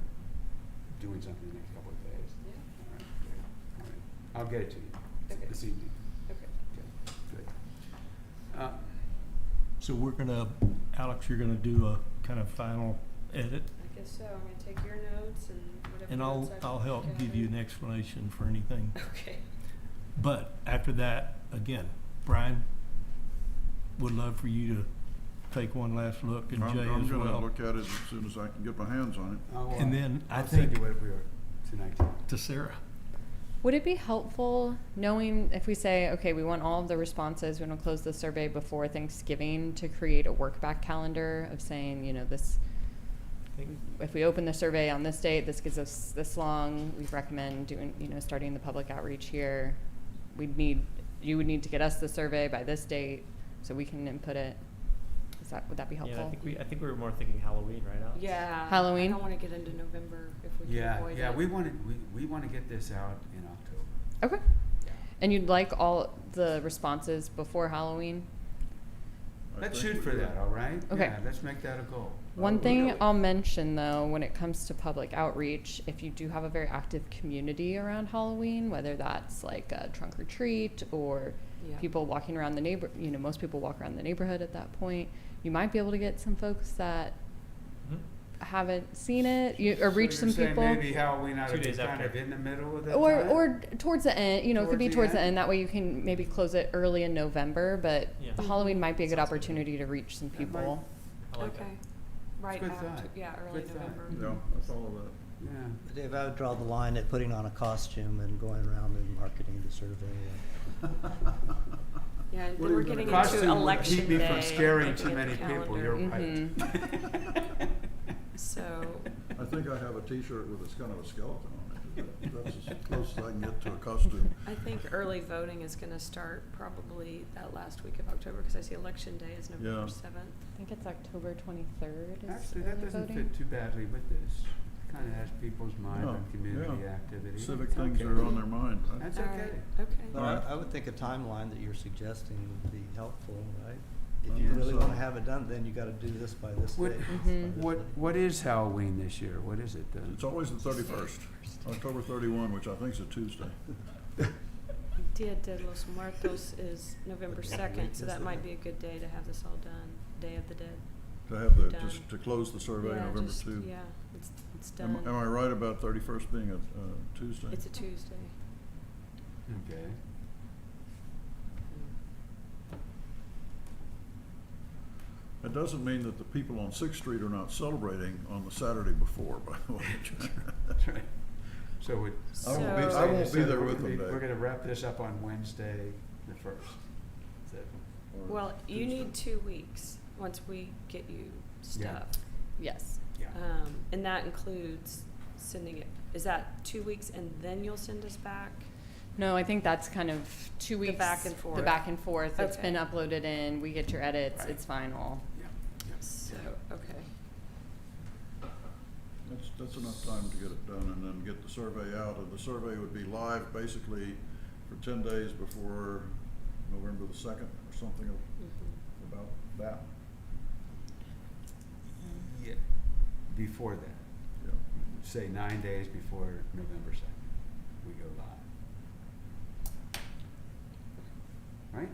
doing something the next couple of days. Yeah. All right, great. All right. I'll get it to you Okay. this evening. Okay. Okay, good. So Alex, you're gonna do a kind of final edit, I guess so. I'm gonna take your notes and whatever. and notes I I'll put help give together. you an explanation for anything. Okay. But after that, again, Brian, would love for you to take one last look, and Jay I'm as gonna well. look at it as soon as I can get my hands on it. And then I I'll send think- you what we are tonight. To Sarah. Would it be helpful knowing if we say, okay, we want all of the responses, we want to close the survey before Thanksgiving, to create a work back calendar of saying, this, if we open the survey on this date, this gives us this long, we recommend doing, starting the public outreach here. You would need to get us the survey by this date so we can input it. Would that be helpful? Yeah, I think we were more thinking Halloween, right, Alex? Yeah. Halloween? I don't want to get into November if we can Yeah, avoid yeah, it. we want to get this out in October. Okay. And you'd like all the responses before Halloween? I Let's think shoot we for do. that, all right? Okay. Yeah, let's make that a goal. One we thing got it. I'll mention though, when it comes to public outreach, if you do have a very active community around Halloween, whether that's like a trunk or treat or Yeah. people walking around the most people walk around the neighborhood at that point, you might be able to get some folks that Mhm. haven't seen it, or reach So some you're saying people. maybe Halloween ought to 2 be days kind after. of in the middle of the Or, time? or towards the end, it could be Towards towards the the end? end. That way you can maybe close it early in November, but Yeah. Halloween might be a good Sounds good. opportunity to reach some That might- people. I like Okay. that. Right Good after, thought. yeah, early Good thought. November. Yeah, I follow that. Yeah. Dave, I would draw the line at putting on a costume and going around and marketing the survey. Yeah, and What then we're are you getting gonna- into Costume would election keep me day. from scaring looking too at many the people, you're calendar. right. So, I think I have a T-shirt with a kind of a skeleton on it. That's as close as I can get to a costume. I think early voting is gonna start probably that last week of October, because I see election day is November Yeah. 7th. I think it's October 23rd. Is Actually, that early doesn't voting. fit too badly with this. Kind of has people's mind on Yeah, community yeah. activity. Civic It's things okay. are on their mind. That's All okay. right, okay. But Alright. I would think a timeline that you're suggesting would be helpful, right? I If you think really so. wanna have it done, then you gotta do this by this What- date. Mhm. What is Halloween this year? What is it? It's always the 31st, October 31, which I think is a Tuesday. Dia de los Muertos is November 2nd, so that might be a good day to have this all done, Day of the Dead. To have the, Done. just to close the survey Yeah, November just- 2. Yeah, it's Am done. I right about 31st being a Tuesday? It's a Tuesday. Okay. It doesn't mean that the people on Sixth Street are not celebrating on the Saturday before, by the way. That's right. So we. I won't be there with them, Dave. We're gonna wrap this up on Wednesday, the 1st. Well, you need 2 weeks once we get you Yeah. stuff. Yes. Yeah. And that includes sending it, is that 2 weeks and then you'll send us back? No, I think that's kind of 2 weeks. back and forth. The back and forth. It's Okay. been uploaded in, we get your edits, Right. it's final. Yeah. Yeah. So, okay. That's enough time to get it done and then get the survey out, and the survey would be live basically for 10 days before November the 2nd or something about that. Yeah. Before that, Yeah. say 9 days before November 2nd, we go live. Right?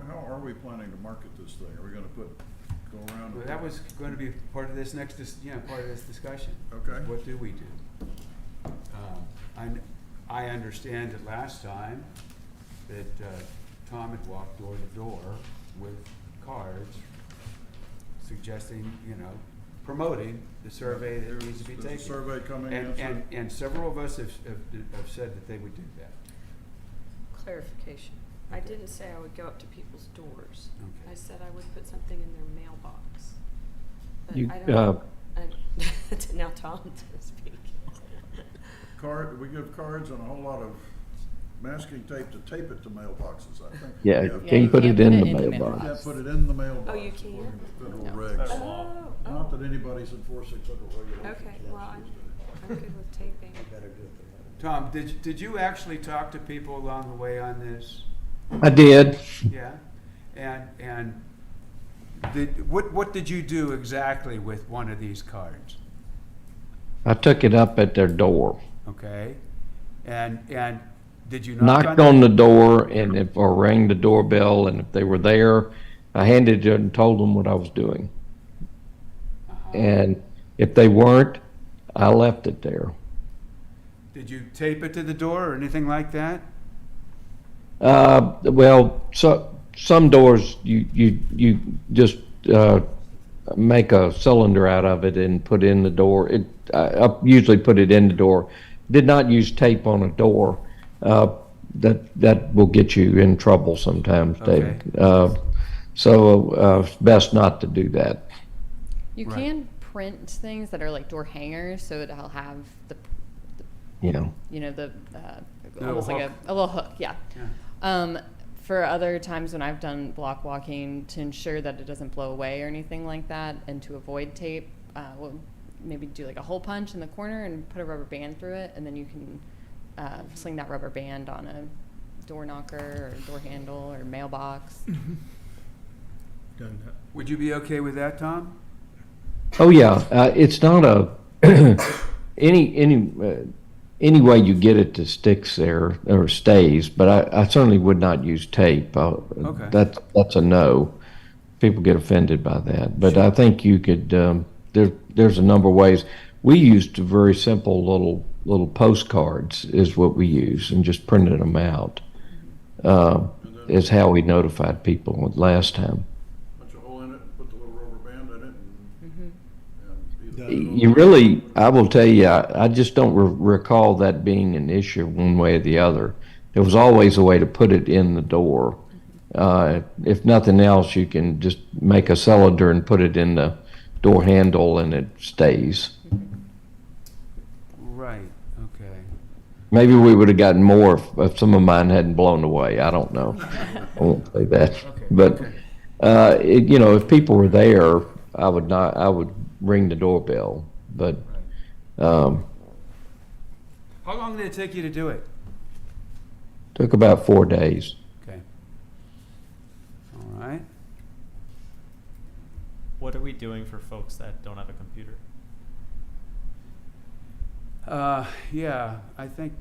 How are we planning to market this thing? Are we gonna go around? Well, that was going to be part of this part of this discussion. Okay. What do we do? I understand that last time that Tom had walked door to door with cards suggesting, promoting the survey that needs to be taken. There's a survey coming in. And several of us have said that they would do that. Clarification. I Okay. didn't say I would go up to people's doors. Okay. I said I would put something in their mailbox. But You, I don't, now Tom to speak. We give cards and a whole lot of masking tape to tape it to mailboxes, I think. Yeah, We can have you you put can't it in put the it in the mailbox? You can't put it in the mailbox. Oh, you can't? according to Federal No. regs. Oh, Not that anybody's enforcing federal regulations. Okay, well, I'm good with taping. Tom, did you actually talk to people along the way on this? I did. Yeah, and what did you do exactly with one of these cards? I took it up at their door, Okay, and did you knock knocked on the door, or rang the doorbell, and if they were there, I handed it and told them what I was doing. Uh-huh. And if they weren't, I left it there. Did you tape it to the door or anything like that? Well, some doors you just make a cylinder out of it and put in the door. I usually put it in the door. Did not use tape on a door. That will get you in trouble sometimes, David. So it's best not to do that. You Right. can print things that are like door hangers, so it'll have the You know. the Little almost like hook. a little hook, yeah. Yeah. For other times when I've done block walking, to ensure that it doesn't blow away or anything like that, and to avoid tape, we'll maybe do like a hole punch in the corner and put a rubber band through it, and then you can sling that rubber band on a door knocker or door handle or mailbox. Done that. Would you be okay with that, Tom? Oh yeah, it's not a any way you get it to sticks there or stays, but I certainly would not use tape. Okay. That's a no. People get offended by that, but I think you could. There's a number of ways. We used very simple little postcards is what we use, and just printed them out. Is how we notified people last time. Punch a hole in it, and put the little rubber band in it, and either. You really, I will tell you, I just don't recall that being an issue one way or the other. There was always a way to put it in the door. If nothing else, you can just make a cylinder and put it in the door handle and it stays. Right, okay. Maybe we would have gotten more if some of mine hadn't blown away. I don't know. I won't say that. Okay, But, okay. if people were there, I would ring the doorbell. But, How long did it take you to do it? took about 4 days. Okay. All right. What are we doing for folks that don't have a computer? Yeah, I think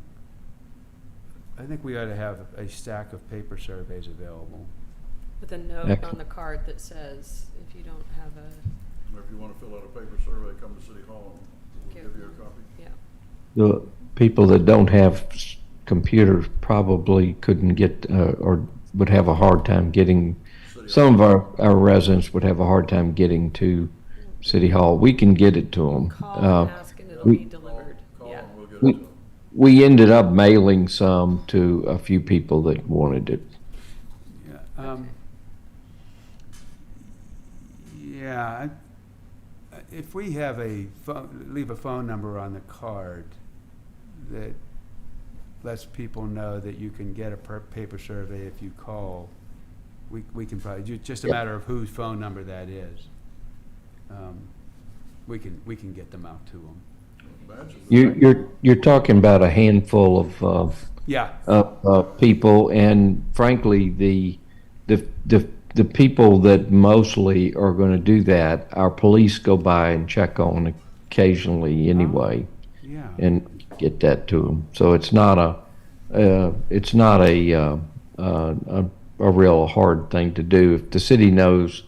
we ought to have a stack of paper surveys available. With a note Excellent. on the card that says, if you don't have a, Or if you want to fill out a paper survey, come to City Hall and we'll give you a copy. yeah. the people that don't have computers probably couldn't get, or would have a hard time getting, some of our residents would have a hard time getting to City Hall. We can get it to them. Call and ask and it'll we- be delivered. Call Yeah. and we'll get it We, to them. we ended up mailing some to a few people that wanted it. Yeah, yeah, if we have leave a phone number on the card that lets people know that you can get a paper survey if you call, we can probably, just a Yep. matter of whose phone number that is. We can get them out to them. You're talking about a handful of Yeah, people, and frankly, the people that mostly are going to do that, our police go by and check on occasionally anyway, yeah. and get that to them. So it's not a real hard thing to do. If the city knows,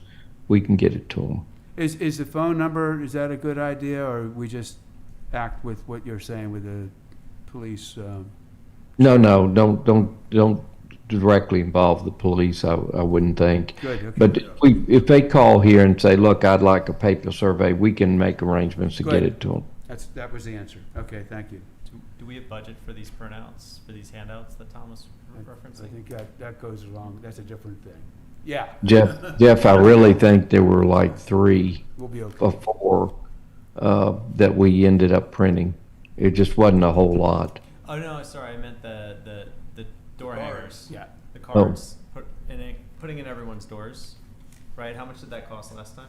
we can get it to them. Is the phone number, is that a good idea, or we just act with what you're saying with the police? No, don't directly involve the police, I wouldn't think. Good, okay. But if they call here and say, look, I'd like a paper survey, we can make arrangements to get Good. it to them. That was the answer. Okay, thank you. Do we have budget for these printouts, for these handouts that Tom was I referencing? think that goes along, that's a different thing. Yeah, Jeff, I really think there were like 3 we'll be okay. or 4 that we ended up printing. It just wasn't a whole lot. Oh, no, sorry, I meant the door hangers. Yeah. The cards, putting in everyone's doors, right? How much did that cost last time?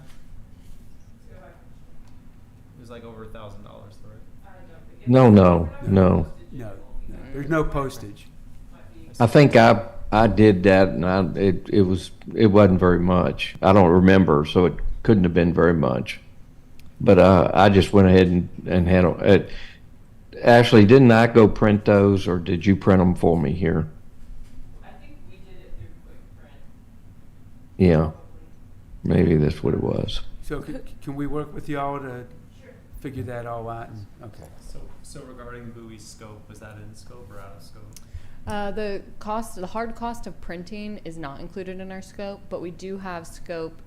It was like over $1,000, right? No. No, there's no postage. I think I did that, and it wasn't very much. I don't remember, so it couldn't have been very much. But I just went ahead and handled it. Ashley, didn't I go print those, or did you print them for me here? I think we did it through Quick Print. Yeah, maybe that's what it was. So can we work with y'all to figure that all out? Okay. So regarding Bowie's scope, was that in scope or out of scope? The hard cost of printing is not included in our scope, but we do have scope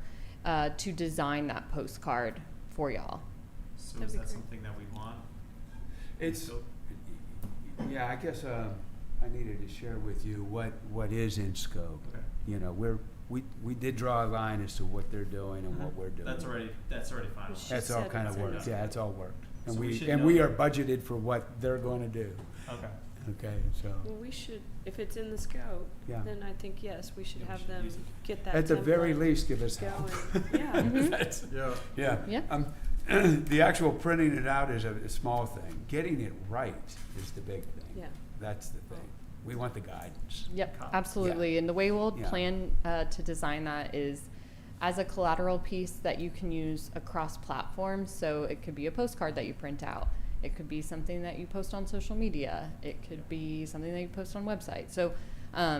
to design that postcard for y'all. So That'd is be that great. something that we want? It's, yeah, I guess I needed to share with you what is in scope. Okay. You know, we did draw a line as to what they're doing and what we're doing. That's already final. She That's all said kind of it's in worked, there. yeah, it's all worked. And So we should we know- are budgeted for what they're going to do, Okay. okay, so. Well, we should, if it's in the scope, Yeah. then I think, yes, we should Yeah, we have should them use it. get that At the very template least, give us help. going. Yeah. Mhm. That's- Yeah. Yeah. Yeah. The actual printing it out is a small thing. Getting it right is the big thing. Yeah. That's the thing. We want the guidance. Yep, Copy. absolutely. And the way we'll Yeah. plan to design that is as a collateral piece that you can use across platforms. So it could be a postcard that you print out. It could be something that you post on social media. It could be something that you post on website. So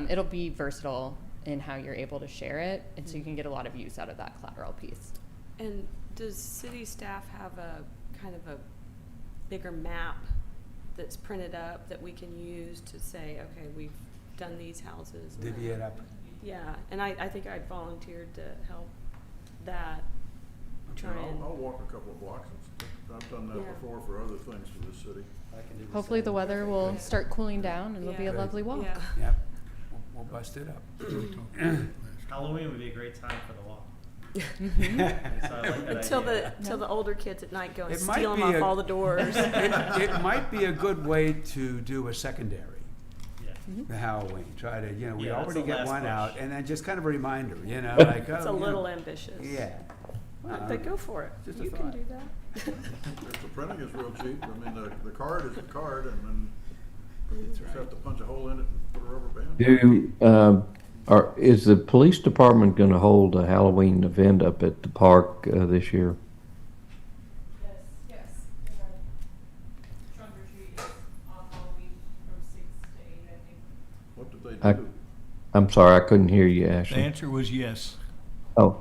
it'll be versatile in how you're able to share it, and so you can get a lot of use out of that collateral piece. And does city staff have a kind of a bigger map that's printed up that we can use to say, okay, we've done these houses? and Divvy that? it up. Yeah, and I think I'd volunteered to help that, try and, I'll walk a couple of blocks. I've done that Yeah. before for other things for this city. Hopefully the weather will start cooling down and it'll be a Yeah. lovely walk. yeah. Yep. We'll bust it up. Halloween would be a great time for the walk. Mhm. So I like that Until idea. the older kids at night go and It might steal them be off a- all the doors. It might be a good way to do a secondary, Yeah. the Halloween. Try to, we Yeah, that's already the get last one push. out, and then just kind of a reminder, like, It's a little ambitious. Yeah. But go for it. Just a You can thought. do that. If the printing is real cheap, I mean, the card is the card, and then you just have to punch a hole in it and put a rubber band. Is the police department going to hold a Halloween event up at the park this year? Yes. Trunk or treat is on Halloween from 6 to 8, I think. What did they I- do? I'm sorry, I couldn't hear you, The Ashley. answer was yes. Oh,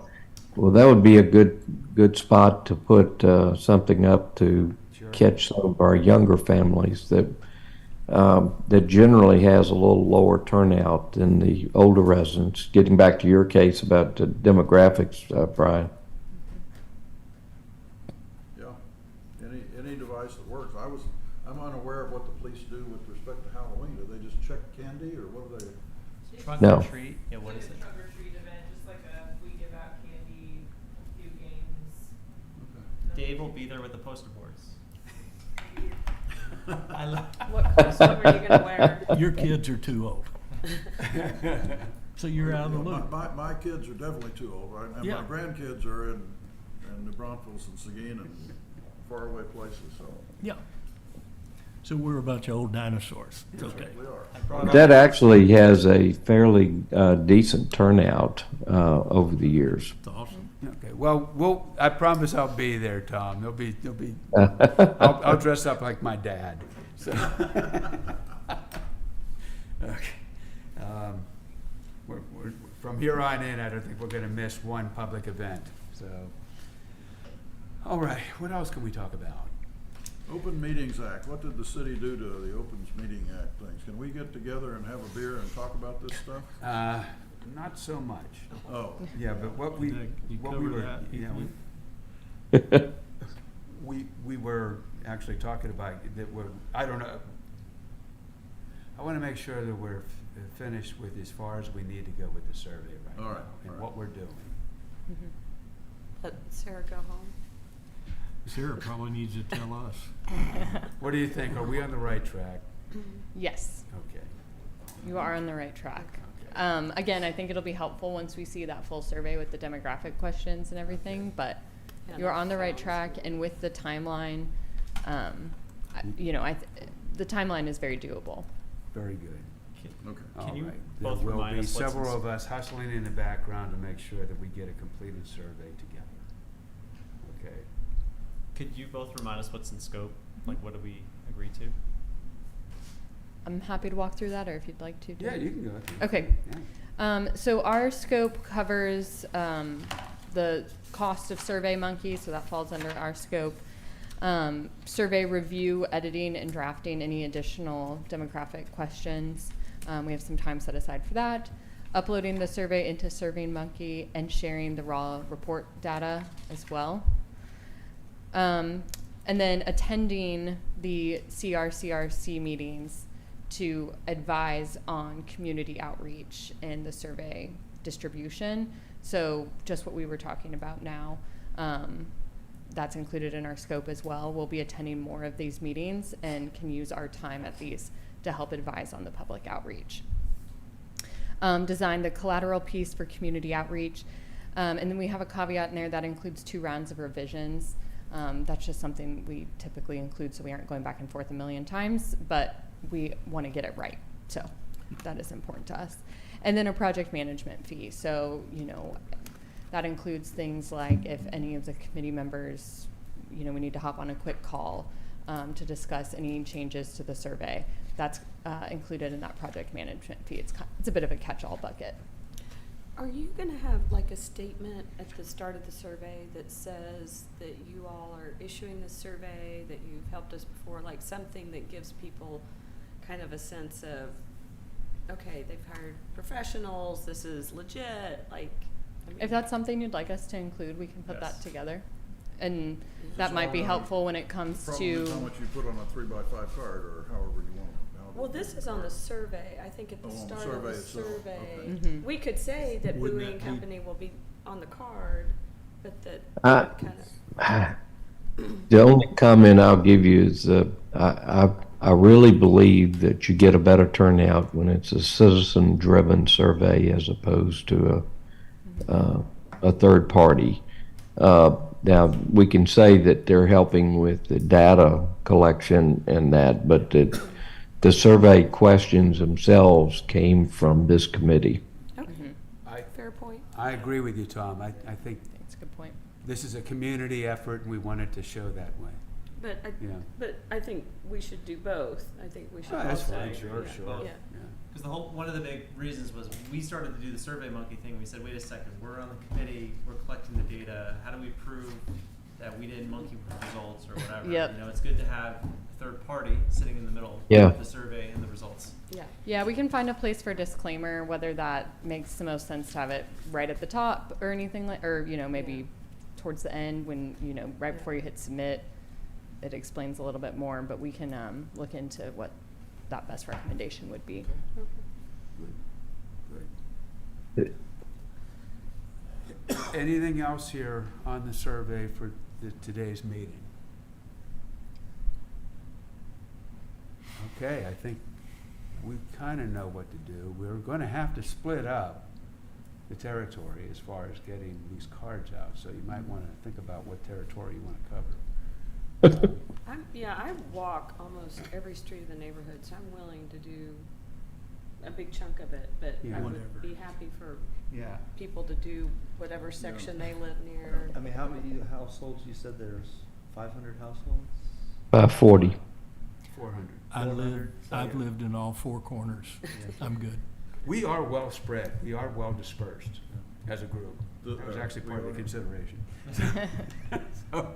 well, that would be a good spot to put something up to Sure. catch some of our younger families that generally has a little lower turnout than the older residents. Getting back to your case about the demographics, Brian. Yeah, any device that works. I'm unaware of what the police do with respect to Halloween. Do they just check candy, or what do they? Trunk No. or treat. Yeah, what is It's it? a trunk or treat event, just like we give out candy, a few games. Dave will be there with the poster boards. I love. What costume are you gonna wear? Your kids are too old. So you're out of the You know, loop. My kids are definitely too old, right? And Yeah. my grandkids are in New Braunfels and Seguin and faraway places, so. Yeah. So we're a bunch of old dinosaurs. It's okay. We are. I brought up- That actually has a fairly decent turnout over the years. It's awesome. Okay, well, I promise I'll be there, Tom. I'll dress up like my dad, so. Okay. From here on in, I don't think we're gonna miss one public event, so. All right, what else can we talk about? Open Meetings Act, what did the city do to the Opens Meeting Act things? Can we get together and have a beer and talk about this stuff? Not so much. Oh. Yeah, but what we covered were, that, yeah, we were actually talking about that I don't know. I want to make sure that we're finished with as far as we need to go with the survey right All now right, and all right. what we're doing. Let Sarah go home. Sarah probably needs to tell us. What do you think? Are we on the right track? Yes, Okay. you are on the right track. Okay. Again, I think it'll be helpful once we see that full survey with the demographic questions and everything, but Yeah, you're on the right sounds track, good. and with the timeline, the timeline is very doable. Very good. Okay. Can All you right. both There will remind be us what's several in- of us hustling in the background to make sure that we get a completed survey together. Okay. Could you both remind us what's in scope? Like, what do we agree to? I'm happy to walk through that, or if you'd like to. Yeah, you can go. Okay. Yeah. So our scope covers the cost of SurveyMonkey, so that falls under our scope. Survey review, editing, and drafting any additional demographic questions. We have some time set aside for that. Uploading the survey into SurveyMonkey and sharing the raw report data as well. And then attending the CRCRC meetings to advise on community outreach and the survey distribution. So just what we were talking about now, that's included in our scope as well. We'll be attending more of these meetings and can use our time at these to help advise on the public outreach. Design the collateral piece for community outreach. And then we have a caveat in there that includes 2 rounds of revisions. That's just something we typically include so we aren't going back and forth a million times, but we want to get it right. So that is important to us. And then a project management fee. So, that includes things like if any of the committee members, we need to hop on a quick call to discuss any changes to the survey. That's included in that project management fee. It's a bit of a catch-all bucket. Are you gonna have like a statement at the start of the survey that says that you all are issuing this survey, that you've helped us before, like something that gives people kind of a sense of, okay, they've hired professionals, this is legit, like, I mean. If that's something you'd like us to include, we can put that Yes. together. And Is that this might all be done? helpful when it comes Problem is how to, much you put on a 3x5 card, or however you want it. Well, this is on the survey, I think at the Oh, on the start of the survey itself, survey. okay. Mhm. We could say that Wouldn't Bowie and that be- Company will be on the card, but that kind of. The only comment I'll give you is I really believe that you get a better turnout when it's a citizen-driven survey as opposed to a third party. Now, we can say that they're helping with the data collection and that, but the survey questions themselves came from this committee. Okay, I, fair point. I agree with you, Tom. I think that's a good point. this is a community effort and we want it to show that way. Yeah. But I think we should do both. I think we should Oh, that's also. fine. Sure, yeah, sure. Yeah. Because one of the big reasons was we started to do the SurveyMonkey thing. We said, wait a second, we're on the committee, we're collecting the data. How do we prove that we didn't monkey with the results or whatever? however. Yep. You know, it's good to have a third party sitting in the middle Yeah. of the survey and the results. Yeah. Yeah, we can find a place for disclaimer, whether that makes the most sense to have it right at the top or anything like, or, you know, maybe Yeah. towards the end when, you know, right before you hit submit, it explains a little bit more, but we can, look into what that best recommendation would be. Good. Anything else here on the survey for today's meeting? Okay, I think we kind of know what to do. We're going to have to split up the territory as far as getting these cards out, so you might want to think about what territory you want to cover. I walk almost every street of the neighborhood, so I'm willing to do a big chunk of it, but Yeah. I Whatever. would be happy for Yeah. people to do whatever section they live near. I mean, how many households, you said there's 500 households? 40. 400. I've lived in all four corners. I'm good. We are well spread. We are well dispersed as a group. That was actually part of the consideration. So,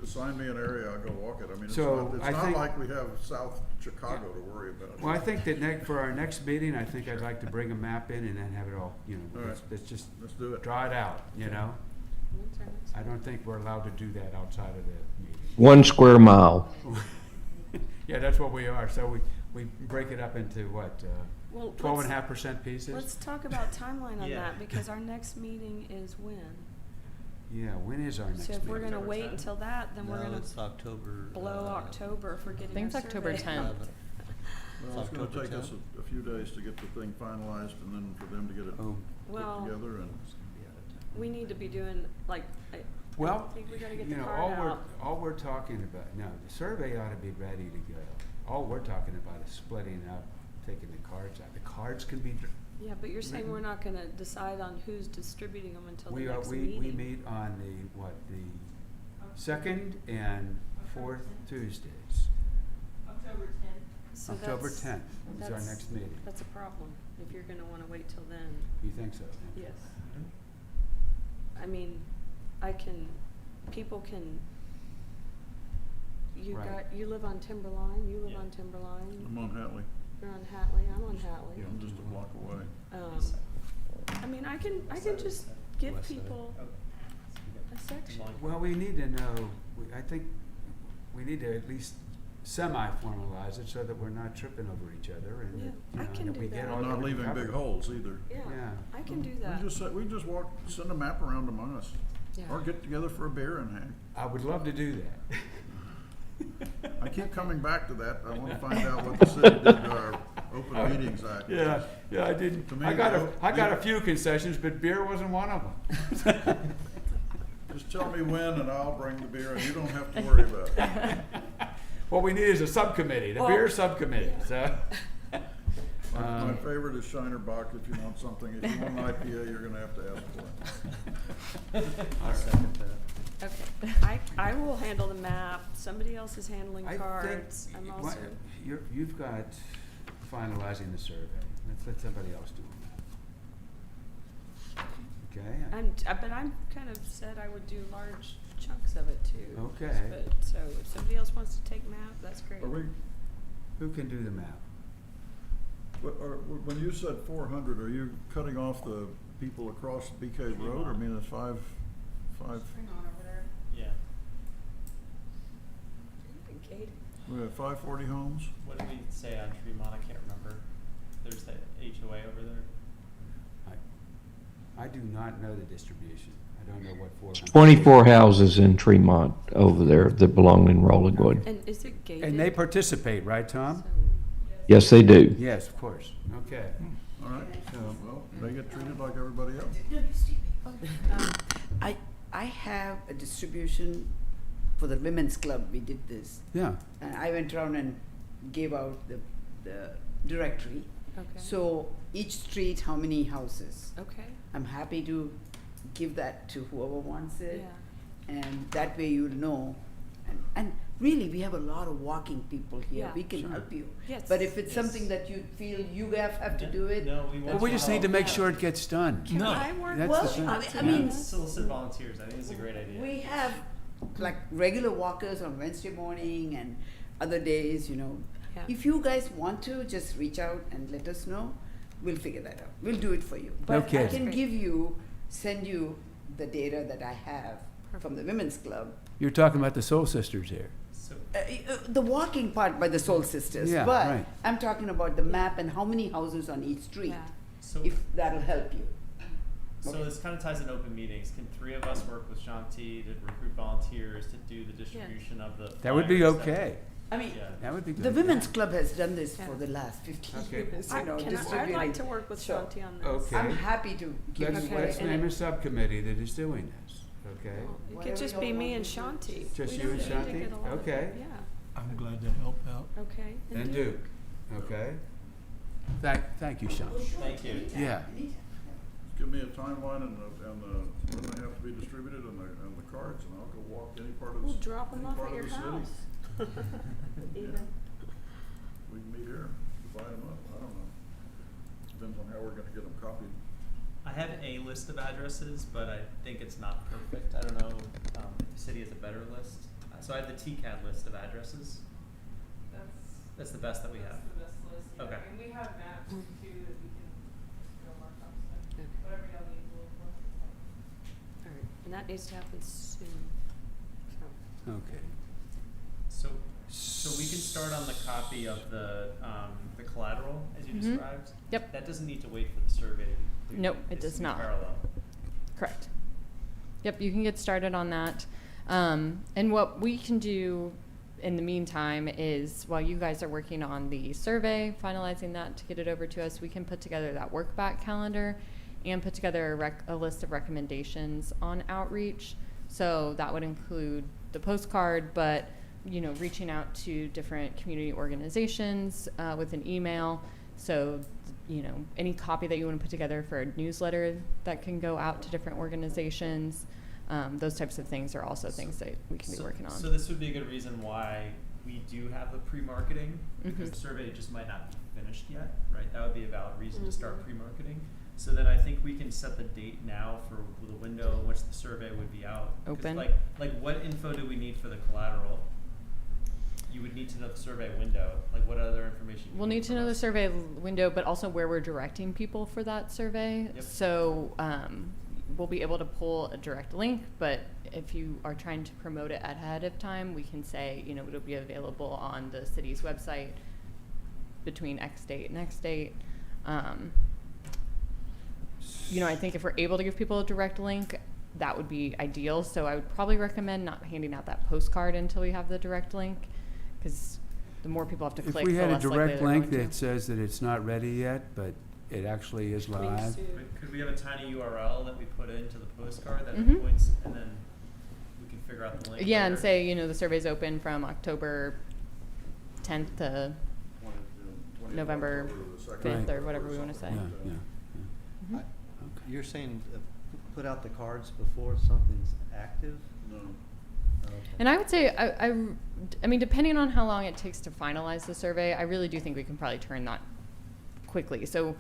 Assign me an area, I'll go walk it. I mean, it's So, not, I it's think- not like we have South Chicago to worry about. well, I think that for our next meeting, I think I'd like to bring a map in and then have it all, you know, All let's, right. let's just Let's do it. draw it out, you know? That's all right. I don't think we're allowed to do that outside of the meeting. 1 square mile. Yeah, that's what we are. So we break it up into what, Well, 12.5% pieces? Let's talk about timeline on Yeah. that, because our next meeting is when? Yeah, when is our next So meeting? if we're gonna October wait 10th? until that, then we're No, gonna it's October. blow October for getting I think our it's October survey 10th. out. Well, it's gonna October take us 10th. a few days to get the thing finalized and then for them to get it Oh, Well, put together and. we need to be doing, like, I well, think we gotta get you the know, card out. all we're talking about, no, the survey ought to be ready to go. All we're talking about is splitting up, taking the cards out. The cards can be, Yeah, but you're saying we're not gonna decide on who's distributing them until the we are, next we meeting? meet on the second and fourth Tuesdays. October 10th. So October that's- 10th is our that's- next meeting. That's a problem, if you're gonna wanna wait till then. You think so? Yes. I mean, people can, Right. you live on Timberline, you live Yeah. on Timberline, I'm on Hatley. you're on Hatley, I'm on Hatley. I'm just a block away. I mean, I can just give people a section. Well, we need to know, I think we need to at least semi-formalize it so that we're not tripping over each other and, Yeah, that, I you know, can that do we get that. all I'm that not we leaving covered. big holes either. Yeah, Yeah. I can do that. We just send a map around among us. Yeah. Or get together for a beer and hang. I would love to do that. I keep coming back to that. I wanna find out what the city did to our Open Meetings Act. Yeah, I didn't, To me, I got a the- few concessions, but beer wasn't one of them. Just tell me when and I'll bring the beer and you don't have to worry about it. What we need is a subcommittee, the Well, beer subcommittee, so. My favorite is Shiner Bock if you want something. If you want an IPA, you're gonna have to ask for it. I'll second that. Okay, I will handle the map, somebody else is handling I think cards, I'm what- also, you've got finalizing the survey. Let's let somebody else do that. Okay? but I'm kind of said I would do large chunks of it too. Okay. But, so if somebody else wants to take map, that's great. Are we, Who can do the map? when you said 400, are you cutting off the people across BK Road? I mean, it's five, Hang on over there. Yeah. Katie? we have 540 homes? What did we say on Tremont? I can't remember. There's that HOA over there. I do not know the distribution. I don't know what 400. 24 houses in Tremont over there that belong in Rolling Wood. And is it gated? And they participate, right, Tom? So- Yes, they do. Yes, of course. Okay. All right, well, they get treated like everybody else. I have a distribution for the women's club. We did this. Yeah. And I went around and gave out the directory. Okay. So each street, how many houses? Okay, I'm happy to give that to whoever wants it. yeah, And that way you'll know. And really, we have a lot of walking people here. Yeah. We can Sure. help you. yes. But if it's Yes. something that you feel you have to do it. No, we Well, want we to just need to make sure it gets done. Can No. I work That's Well, the thing. I mean, solicit volunteers. I think it's a great idea. we have like regular walkers on Wednesday morning and other days, you know. Yeah. If you guys want to, just reach out and let us know. We'll figure that out. We'll do it for you. But I Okay. can Great. send you the data that I have from the Women's Club. You're talking about the Soul Sisters here. So The walking part by the Soul Sisters, Yeah, but right. I'm talking about the map and how many houses on each street, Yeah. so if that'll help you. So this kind of ties in open meetings. Can 3 of us work with Shanti to recruit volunteers to do the distribution of the That would be flyers? okay. I mean, Yeah. That would be good. the Women's Club has done this Yeah. for the last 50 Okay. years, I'd like distributing. to work with So, Shanti on this. Okay. I'm happy to give Let's, you Okay, let's and name it- a subcommittee that is doing this, okay? Well, it could Whatever just be y'all me want and to do. Shanti. Just We you don't and need to Shanti? get a lot of- Okay. Yeah, I'm glad to help out. okay. And Duke, okay? Thank you, Sean. Thank you. Yeah. Give me a timeline and when they have to be distributed and the cards, and I'll go walk any part of the, We'll drop them any off part at of your the city. house. Even. We can meet here, divide them up, I don't know. Depends on how we're gonna get them copied. I have a list of addresses, but I think it's not perfect. I don't know if the city has a better list. So I have the TCAD list of addresses. That's the best that we have. That's the best list, yeah. Okay. And we have maps too that we can go mark up, so Okay. whatever y'all need, we'll work with that. All right, and that needs to happen soon. So, Okay. So we can start on the copy of the collateral as you Mhm. described. Yep. That doesn't need to wait for the survey to be completed. Nope, it It's does in not. Parallel. Correct. Yep, you can get started on that. And what we can do in the meantime is, while you guys are working on the survey, finalizing that to get it over to us, we can put together that work back calendar and put together a list of recommendations on outreach. So that would include the postcard, but you know, reaching out to different community organizations with an email. So, you know, any copy that you want to put together for a newsletter that can go out to different organizations, those types of things are also things that we can be working on. So this would be a good reason why we do have the pre-marketing, because Mhm. the survey just might not be finished yet, right? That would be a valid reason to start pre-marketing. So then I think we can set the date now for the window in which the survey would be out. 'Cause Open. Like what info do we need for the collateral? You would need to know the survey window. Like what other information? you We'll need to from know the us? survey window, but also where we're directing people for that survey. Yep. So we'll be able to pull a direct link, but if you are trying to promote it ahead of time, we can say, you know, it'll be available on the city's website between X date and X date. You know, I think if we're able to give people a direct link, that would be ideal. So I would probably recommend not handing out that postcard until we have the direct link, because the more people have to If click, we the had a less likely direct they're link going that to. says that it's not ready yet, but it actually is coming live. soon. Could we have a tiny URL that we put into the postcard that Mhm. points, and then we can figure out the link? Yeah, and later? say, you know, the survey's open from October 10th to 20th November October to the 2nd 5th or October whatever we wanna something say. like Yeah, that. yeah. Mhm. You're saying put out the cards before something's active? No. Okay. And I would say, I mean, depending on how long it takes to finalize the survey, I really do think we can probably turn that quickly. So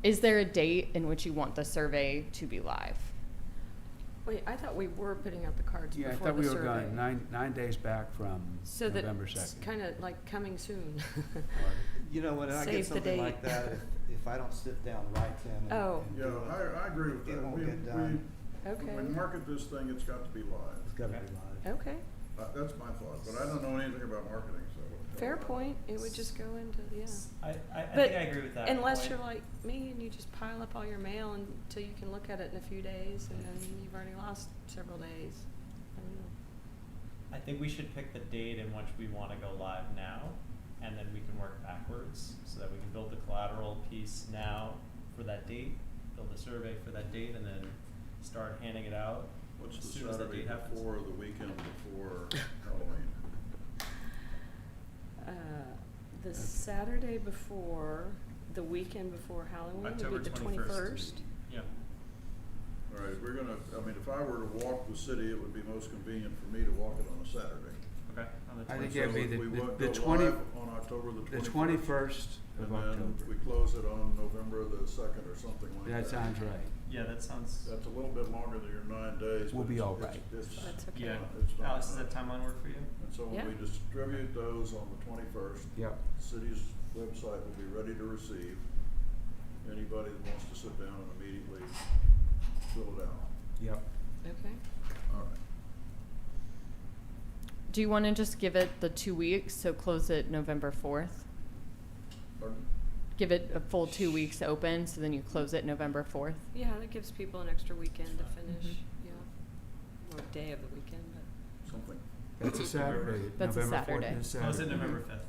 is there a date in which you want the survey to be live? Wait, I thought we were putting out the cards Yeah, I before thought the we were survey. going nine days back from So that November it's 2nd. kind of like coming soon. You know, when I Save get the something like date. that, if I don't sit down and write them and. Oh. and Yeah, do it, I agree with It that. won't get done. When Okay, we market this thing, it's got to be live. It's gotta be live. okay. That's my thought, but I don't know anything about marketing, so. what the Fair hell. point. It would just go into, yeah. I But think I agree with that. unless point. you're like me and you just pile up all your mail until you can look at it in a few days and then you've already lost several days. I don't know. I think we should pick the date in which we want to go live now, and then we can work backwards so that we can build the collateral piece now for that date, build the survey for that date, and then start handing it out What's as the soon as the Saturday date happens. before, the weekend before Halloween? The Saturday before, the weekend before Halloween would October be the 21st. 21st. Yeah. All right, if we're gonna, I mean, if I were to walk the city, it would be most convenient for me to walk it on a Saturday. Okay. On the I think 21st. it'd be So if we the would go 20 live on October the 21st. The 21st of And then October. we close it on November the 2nd or something like that. That sounds right. Yeah, that sounds. That's a little bit longer than your 9 days. We'll but be it's- all it's- right. it's- That's okay. Yeah. It's not Alex, does enough. that timeline work for you? And so when Yeah. we distribute those on the 21st, Yep. the city's website will be ready to receive anybody that wants to sit down and immediately fill it out. Yep. Okay. All right. Do you want to just give it the 2 weeks, so close it November 4th? Pardon? Give it a full 2 weeks open, so then you close it November 4th? Yeah, that gives people an extra weekend to finish, Mhm. yeah. Or day of the weekend, but. Something. That's a Saturday. That's a November 4th Saturday. is Close it Saturday. November 5th.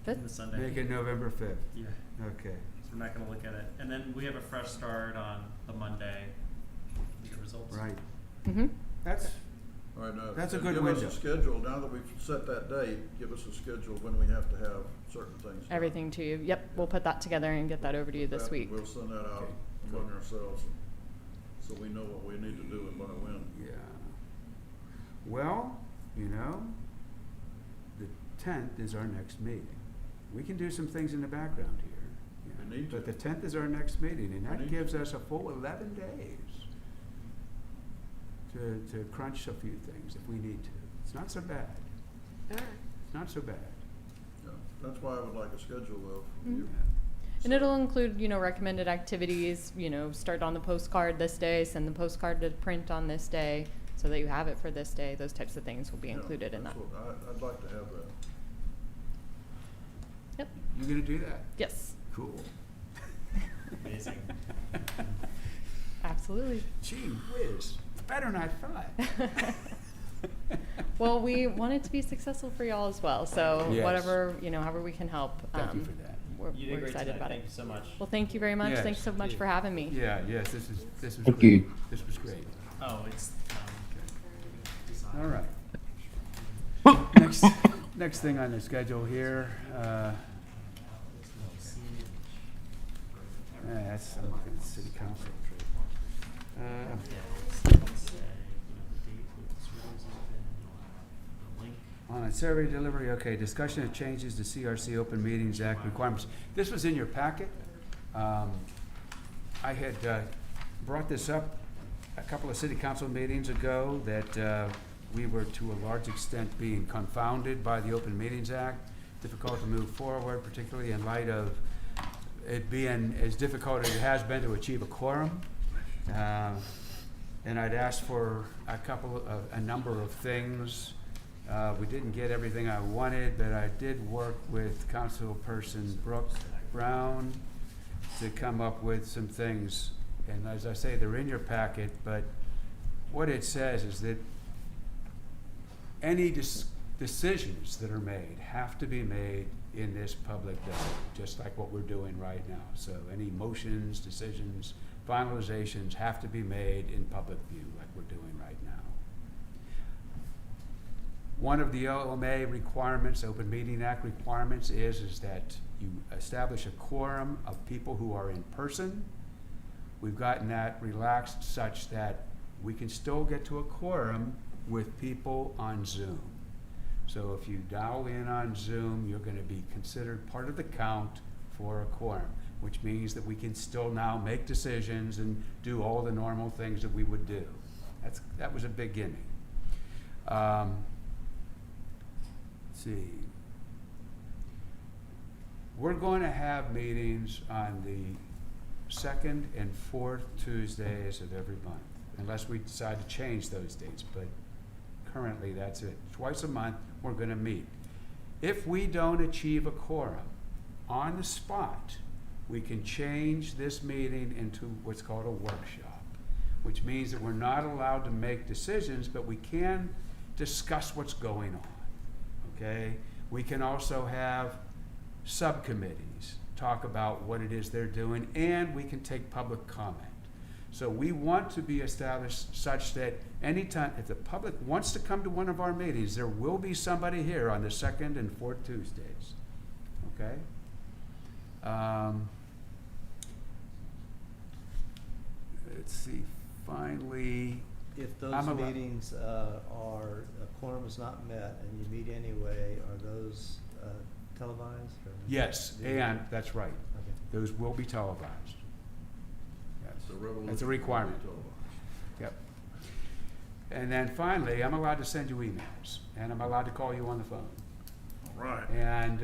Fifth? The Sunday. Make it November 5th. Yeah. Okay. So we're not gonna look at it. And then we have a fresh start on the Monday with the results. Right. Mm-hmm. That's, All right, now. That's a and good give window. us a schedule, now that we've set that date, give us a schedule when we have to have certain things. done. Everything to you. Yep, we'll put that together and get that over to you this That, week. We'll send that out Okay, among ourselves, so we know what we need to do and by when. yeah. Well, you know, the 10th is our next meeting. We can do some things in the background here. We need But to. the 10th is our next meeting, and We that need gives to. us a full 11 days to crunch a few things if we need to. It's not so bad. All right. It's not so bad. Yeah, that's why I would like a schedule though from Mhm. you. And it'll include, recommended activities, start on the postcard this day, send the postcard to print on this day, so that you have it for this day. Those types of things will be Yeah, included in that. that's what I'd like to have that. Yep, You gonna do that? yes, Cool. Amazing. absolutely. Gee whiz, it's better than I thought. Well, we want it to be successful for y'all as well, so Yes. whatever, however we can help. Thank you for that. We're, You did we're great excited tonight. about Thank it. you so much. Well, thank you very much. Yes. Thanks so much for having me. Yeah, yes, this was Thank great. you. This was great. Oh, it's, design. All right. Next thing on the schedule here, that's, I'm looking at city council. On a survey delivery, okay, discussion of changes to CRC Open Meetings Act requirements. This was in your packet. I had brought this up a couple of city council meetings ago, that we were to a large extent being confounded by the Open Meetings Act, difficult to move forward, particularly in light of it being as difficult as it has been to achieve a quorum. And I'd asked for a number of things. We didn't get everything I wanted, but I did work with Councilperson Brooke Brown to come up with some things. And as I say, they're in your packet, but what it says is that any decisions that are made have to be made in this public domain, just like what we're doing right now. So any motions, decisions, finalizations have to be made in public view, like we're doing right now. One of the OMA requirements, Open Meeting Act requirements, is that you establish a quorum of people who are in person. We've gotten that relaxed such that we can still get to a quorum with people on Zoom. So if you dial in on Zoom, you're gonna be considered part of the count for a quorum, which means that we can still now make decisions and do all the normal things that we would do. That was a beginning. Let's see. We're going to have meetings on the second and fourth Tuesdays of every month, unless we decide to change those dates, but currently that's it. Twice a month, we're gonna meet. If we don't achieve a quorum on the spot, we can change this meeting into what's called a workshop, which means that we're not allowed to make decisions, but we can discuss what's going on, okay? We can also have subcommittees talk about what it is they're doing, and we can take public comment. So we want to be established such that anytime, if the public wants to come to one of our meetings, there will be somebody here on the second and fourth Tuesdays, okay? Let's see, finally, If those I'm a- meetings a quorum is not met and you meet anyway, are those televised? Or? yes, and, that's right, Okay. those will be televised. Yes. The revolution That's a will be requirement. televised. Yep. And then finally, I'm allowed to send you emails, and I'm allowed to call you on the phone. All right. And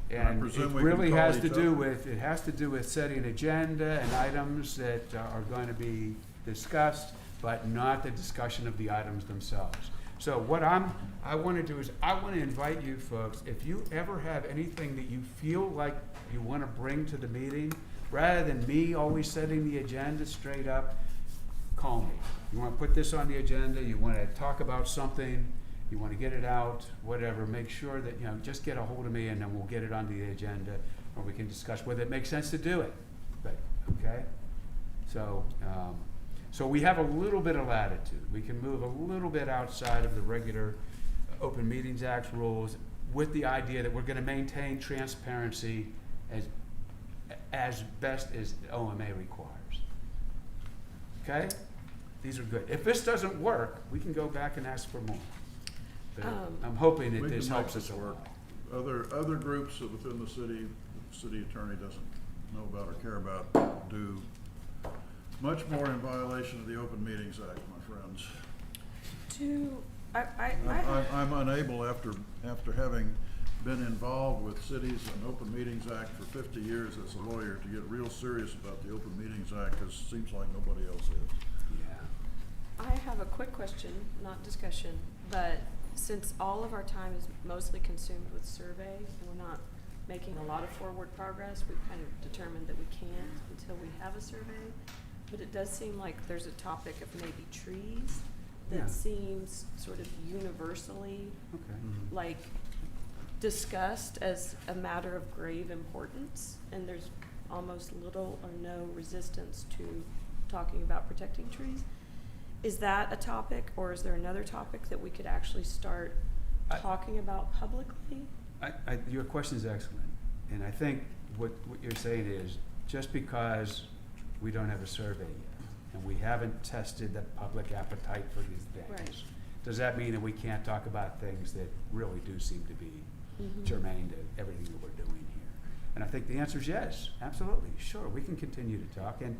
it presume we can really call has to each do other? with, it has to do with setting agenda and items that are going to be discussed, but not the discussion of the items themselves. So what I want to do is, I want to invite you folks, if you ever have anything that you feel like you want to bring to the meeting, rather than me always setting the agenda straight up, call me. You want to put this on the agenda, you want to talk about something, you want to get it out, whatever, make sure that, just get a hold of me and then we'll get it onto the agenda, or we can discuss whether it makes sense to do it. But, okay? So, so we have a little bit of latitude. We can move a little bit outside of the regular Open Meetings Act rules with the idea that we're going to maintain transparency as best as OMA requires. Okay? These are good. If this doesn't work, we can go back and ask for more. But I'm hoping that We this can helps make us this a work. lot. Other groups within the city attorney doesn't know about or care about do much more in violation of the Open Meetings Act, my friends. I'm unable, after having been involved with cities and Open Meetings Act for 50 years as a lawyer, to get real serious about the Open Meetings Act, because it seems like nobody else is. Yeah. I have a quick question, not discussion, but since all of our time is mostly consumed with survey and we're not making a lot of forward progress, we've kind of determined that we can't until we have a survey. But it does seem like there's a topic of maybe trees that Yeah. seems sort of universally Okay. like discussed as a matter of grave importance, and there's almost little or no resistance to talking about protecting trees. Is that a topic, or is there another topic that we could actually start talking about publicly? Your question is excellent, and I think what you're saying is, just because we don't have a survey yet, and we haven't tested the public appetite for these things, Right. does that mean that we can't talk about things that really do seem to be Mhm. germane to everything that we're doing here? And I think the answer is yes, absolutely, sure, we can continue to talk, and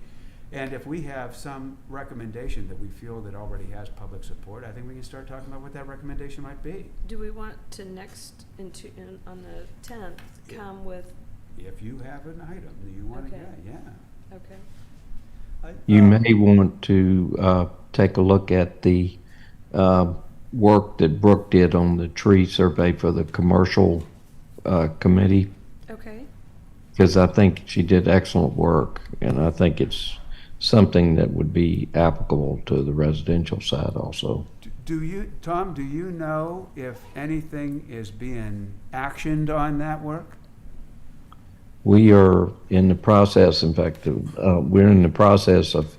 if we have some recommendation that we feel that already has public support, I think we can start talking about what that recommendation might be. Do we want to next, on the 10th, Yeah. come with, If you have an item that you want to, Okay. yeah. okay, You may want to take a look at the work that Brooke did on the tree survey for the commercial committee, okay, because I think she did excellent work, and I think it's something that would be applicable to the residential side also. Tom, do you know if anything is being actioned on that work? We are in the process, in fact, we're in the process of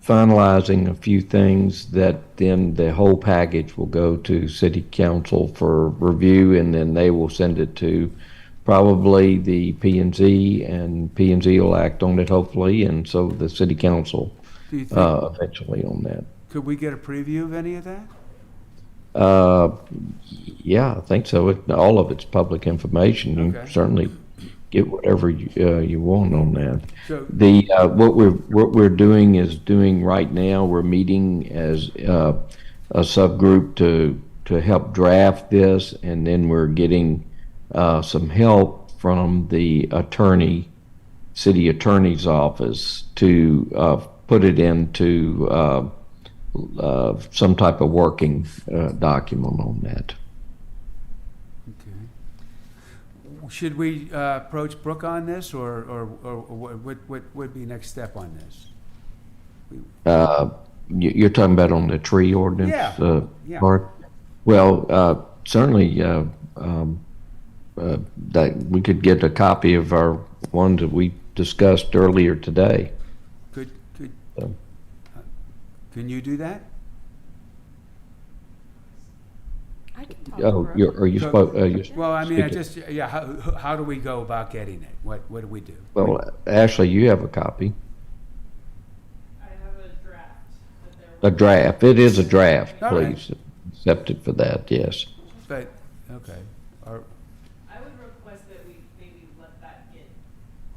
finalizing a few things that then the whole package will go to city council for review, and then they will send it to probably the P&Z, and P&Z will act on it hopefully, and so the city council Do you think, eventually on that. could we get a preview of any of that? Yeah, I think so. All of it's public information. You Okay. certainly get whatever you want on that. So, What we're doing is doing right now, we're meeting as a subgroup to help draft this, and then we're getting some help from the city attorney's office to put it into some type of working document on that. okay. Should we approach Brooke on this, or what would be next step on this? You're talking about on the tree ordinance Yeah, yeah. part? Well, certainly that we could get a copy of our ones that we discussed earlier today. Could, So, can you do that? I can talk to Oh, Brooke. are you spoke? Well, I mean, speaking- how do we go about getting it? What do we do? Well, Ashley, you have a copy. I have a draft that they're. A draft. It is a draft, All right. please. Accept it for that, yes. But, okay, I would request that we maybe let that get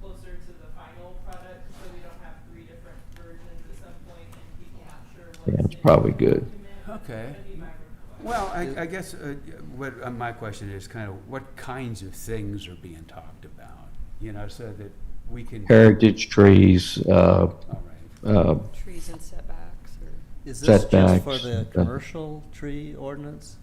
closer to the final product, so we don't have three different versions. That's probably good. Okay. Well, I guess what my question is kind of what kinds of things are being talked about, you know, so that we can. Heritage trees, All right. Trees and setbacks or. Is this just for Setbacks, the okay. commercial tree ordinance?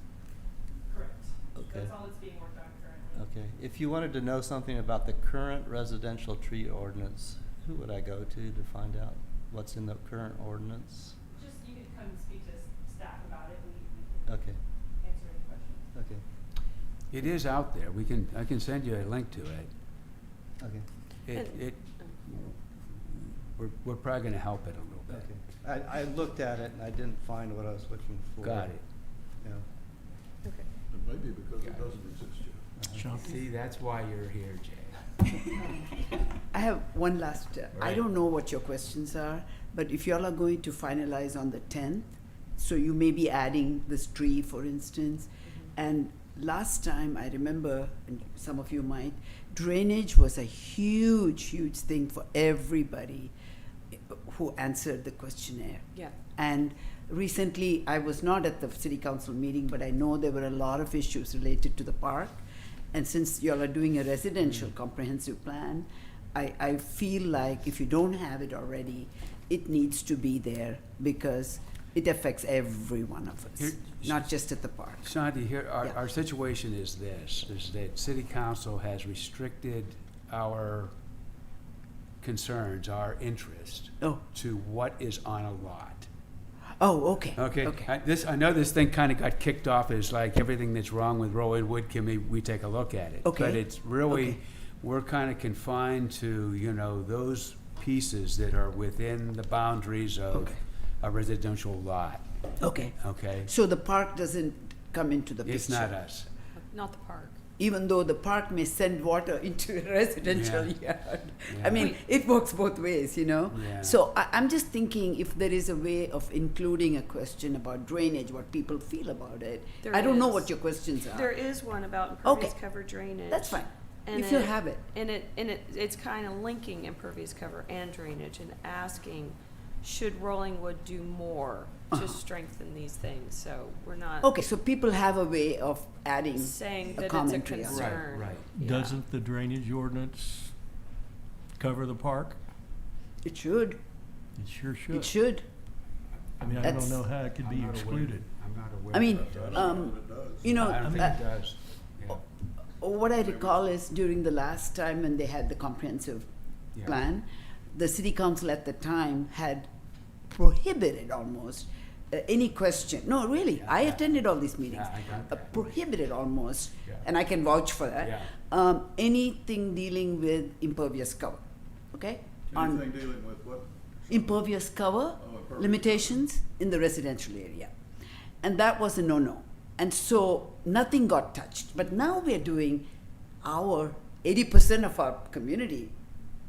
Correct. Okay. That's all that's being worked on currently. Okay, if you wanted to know something about the current residential tree ordinance, who would I go to find out what's in the current ordinance? Just, you could come and speak to staff about it, we can Okay, answer any questions. okay, It is out there. I can send you a link to it. okay, We're probably gonna help it a little bit. okay. I looked at it and I didn't find what I was looking for. Got it. Yeah. Okay. It may be because it doesn't exist yet. See, that's why you're here, Jay. I have one last, I Right. don't know what your questions are, but if y'all are going to finalize on the 10th, so you may be adding this tree, for instance, and last time I remember, and some of you might, drainage was a huge, huge thing for everybody who answered the questionnaire. Yeah. And recently, I was not at the city council meeting, but I know there were a lot of issues related to the park. And since y'all are doing a residential comprehensive plan, I feel like if you don't have it already, it needs to be there because it affects every one of us, Here- not just at the park. Shanti, here, Yeah. our situation is this, is that city council has restricted our concerns, our interest Oh, to what is on a lot. oh, okay. Okay, Okay. I know this thing kind of got kicked off as like everything that's wrong with Rowan Wood, can we take a look at it? Okay. But it's really, Okay. we're kind of confined to, you know, those pieces that are within the boundaries of Okay. a residential lot, Okay. okay? So the park doesn't come into the picture? It's not us. Not the park. Even though the park may send water into a residential Yeah. yard. Yeah. I mean, it works both ways, you know? Yeah. So I'm just thinking if there is a way of including a question about drainage, what people feel about it. There I don't know is. what your questions are. There is one about impervious Okay. cover drainage. That's fine, And if you have it. And it's kind of linking impervious cover and drainage and asking, should Rolling Wood do more to strengthen these things? So we're not Okay, so people have a way of adding saying a that it's a commentary on it. concern. Right. Yeah. Doesn't the drainage ordinance cover the park? It should, It sure should. it should. I mean, I That's- don't know how it could be I'm not aware. excluded. I'm not aware. I mean, of that. I don't know that it does. you know, I don't think it does. Yeah. what I recall is during the last time when they had the comprehensive Yeah. plan, the city council at the time had prohibited almost any question. No, really, I Yeah. attended all these meetings. Yeah, I got that. Prohibited almost, Yeah. and I can vouch for that. Yeah. Anything dealing with impervious cover, okay? On Anything dealing with what? impervious cover Oh, impervious limitations in the residential area. And that was a no-no. And so nothing got touched. But now we're doing our 80% of our community,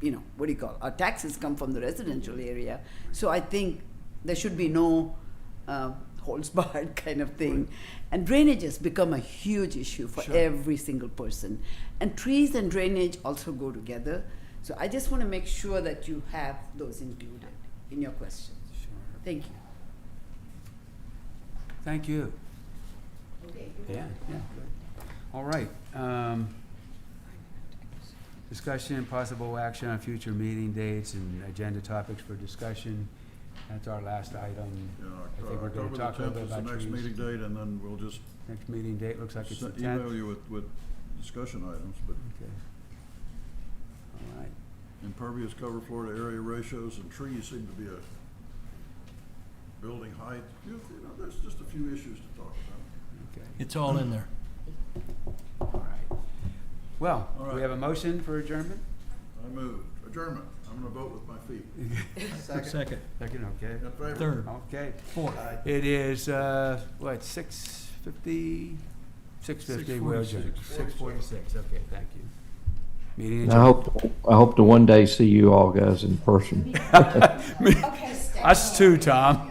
you know, what do you call it? Our taxes come from the residential area. So I think there should be no holds barred kind of thing. And drainage has become a huge issue for Sure. every single person. And trees and drainage also go together. So I just want to make sure that you have those included in your questions. Sure. Thank you. Thank you. Okay. Yeah, good. All right. Discussion and possible action on future meeting dates and agenda topics for discussion. That's our last item. Yeah, I think we're gonna October talk a little the bit 10th is the about next trees. meeting date, and then we'll just Next meeting date looks like it's the email 10th. you with discussion items, but Okay. All right. impervious cover floor to area ratios and trees seem to be a building height. You know, there's just a few issues to talk about. Okay. It's all in there. All right. Well, All we right. have a motion for adjournment? I move adjournment. I'm gonna vote with my feet. Second, Second, okay. In favor? third, Okay. fourth. It is, what, 6:50? 6:50, we'll adjourn. 6:46, okay, thank you. Meeting And I adjourned. hope to one day see you all guys in person. Okay, stay. Us too, Tom.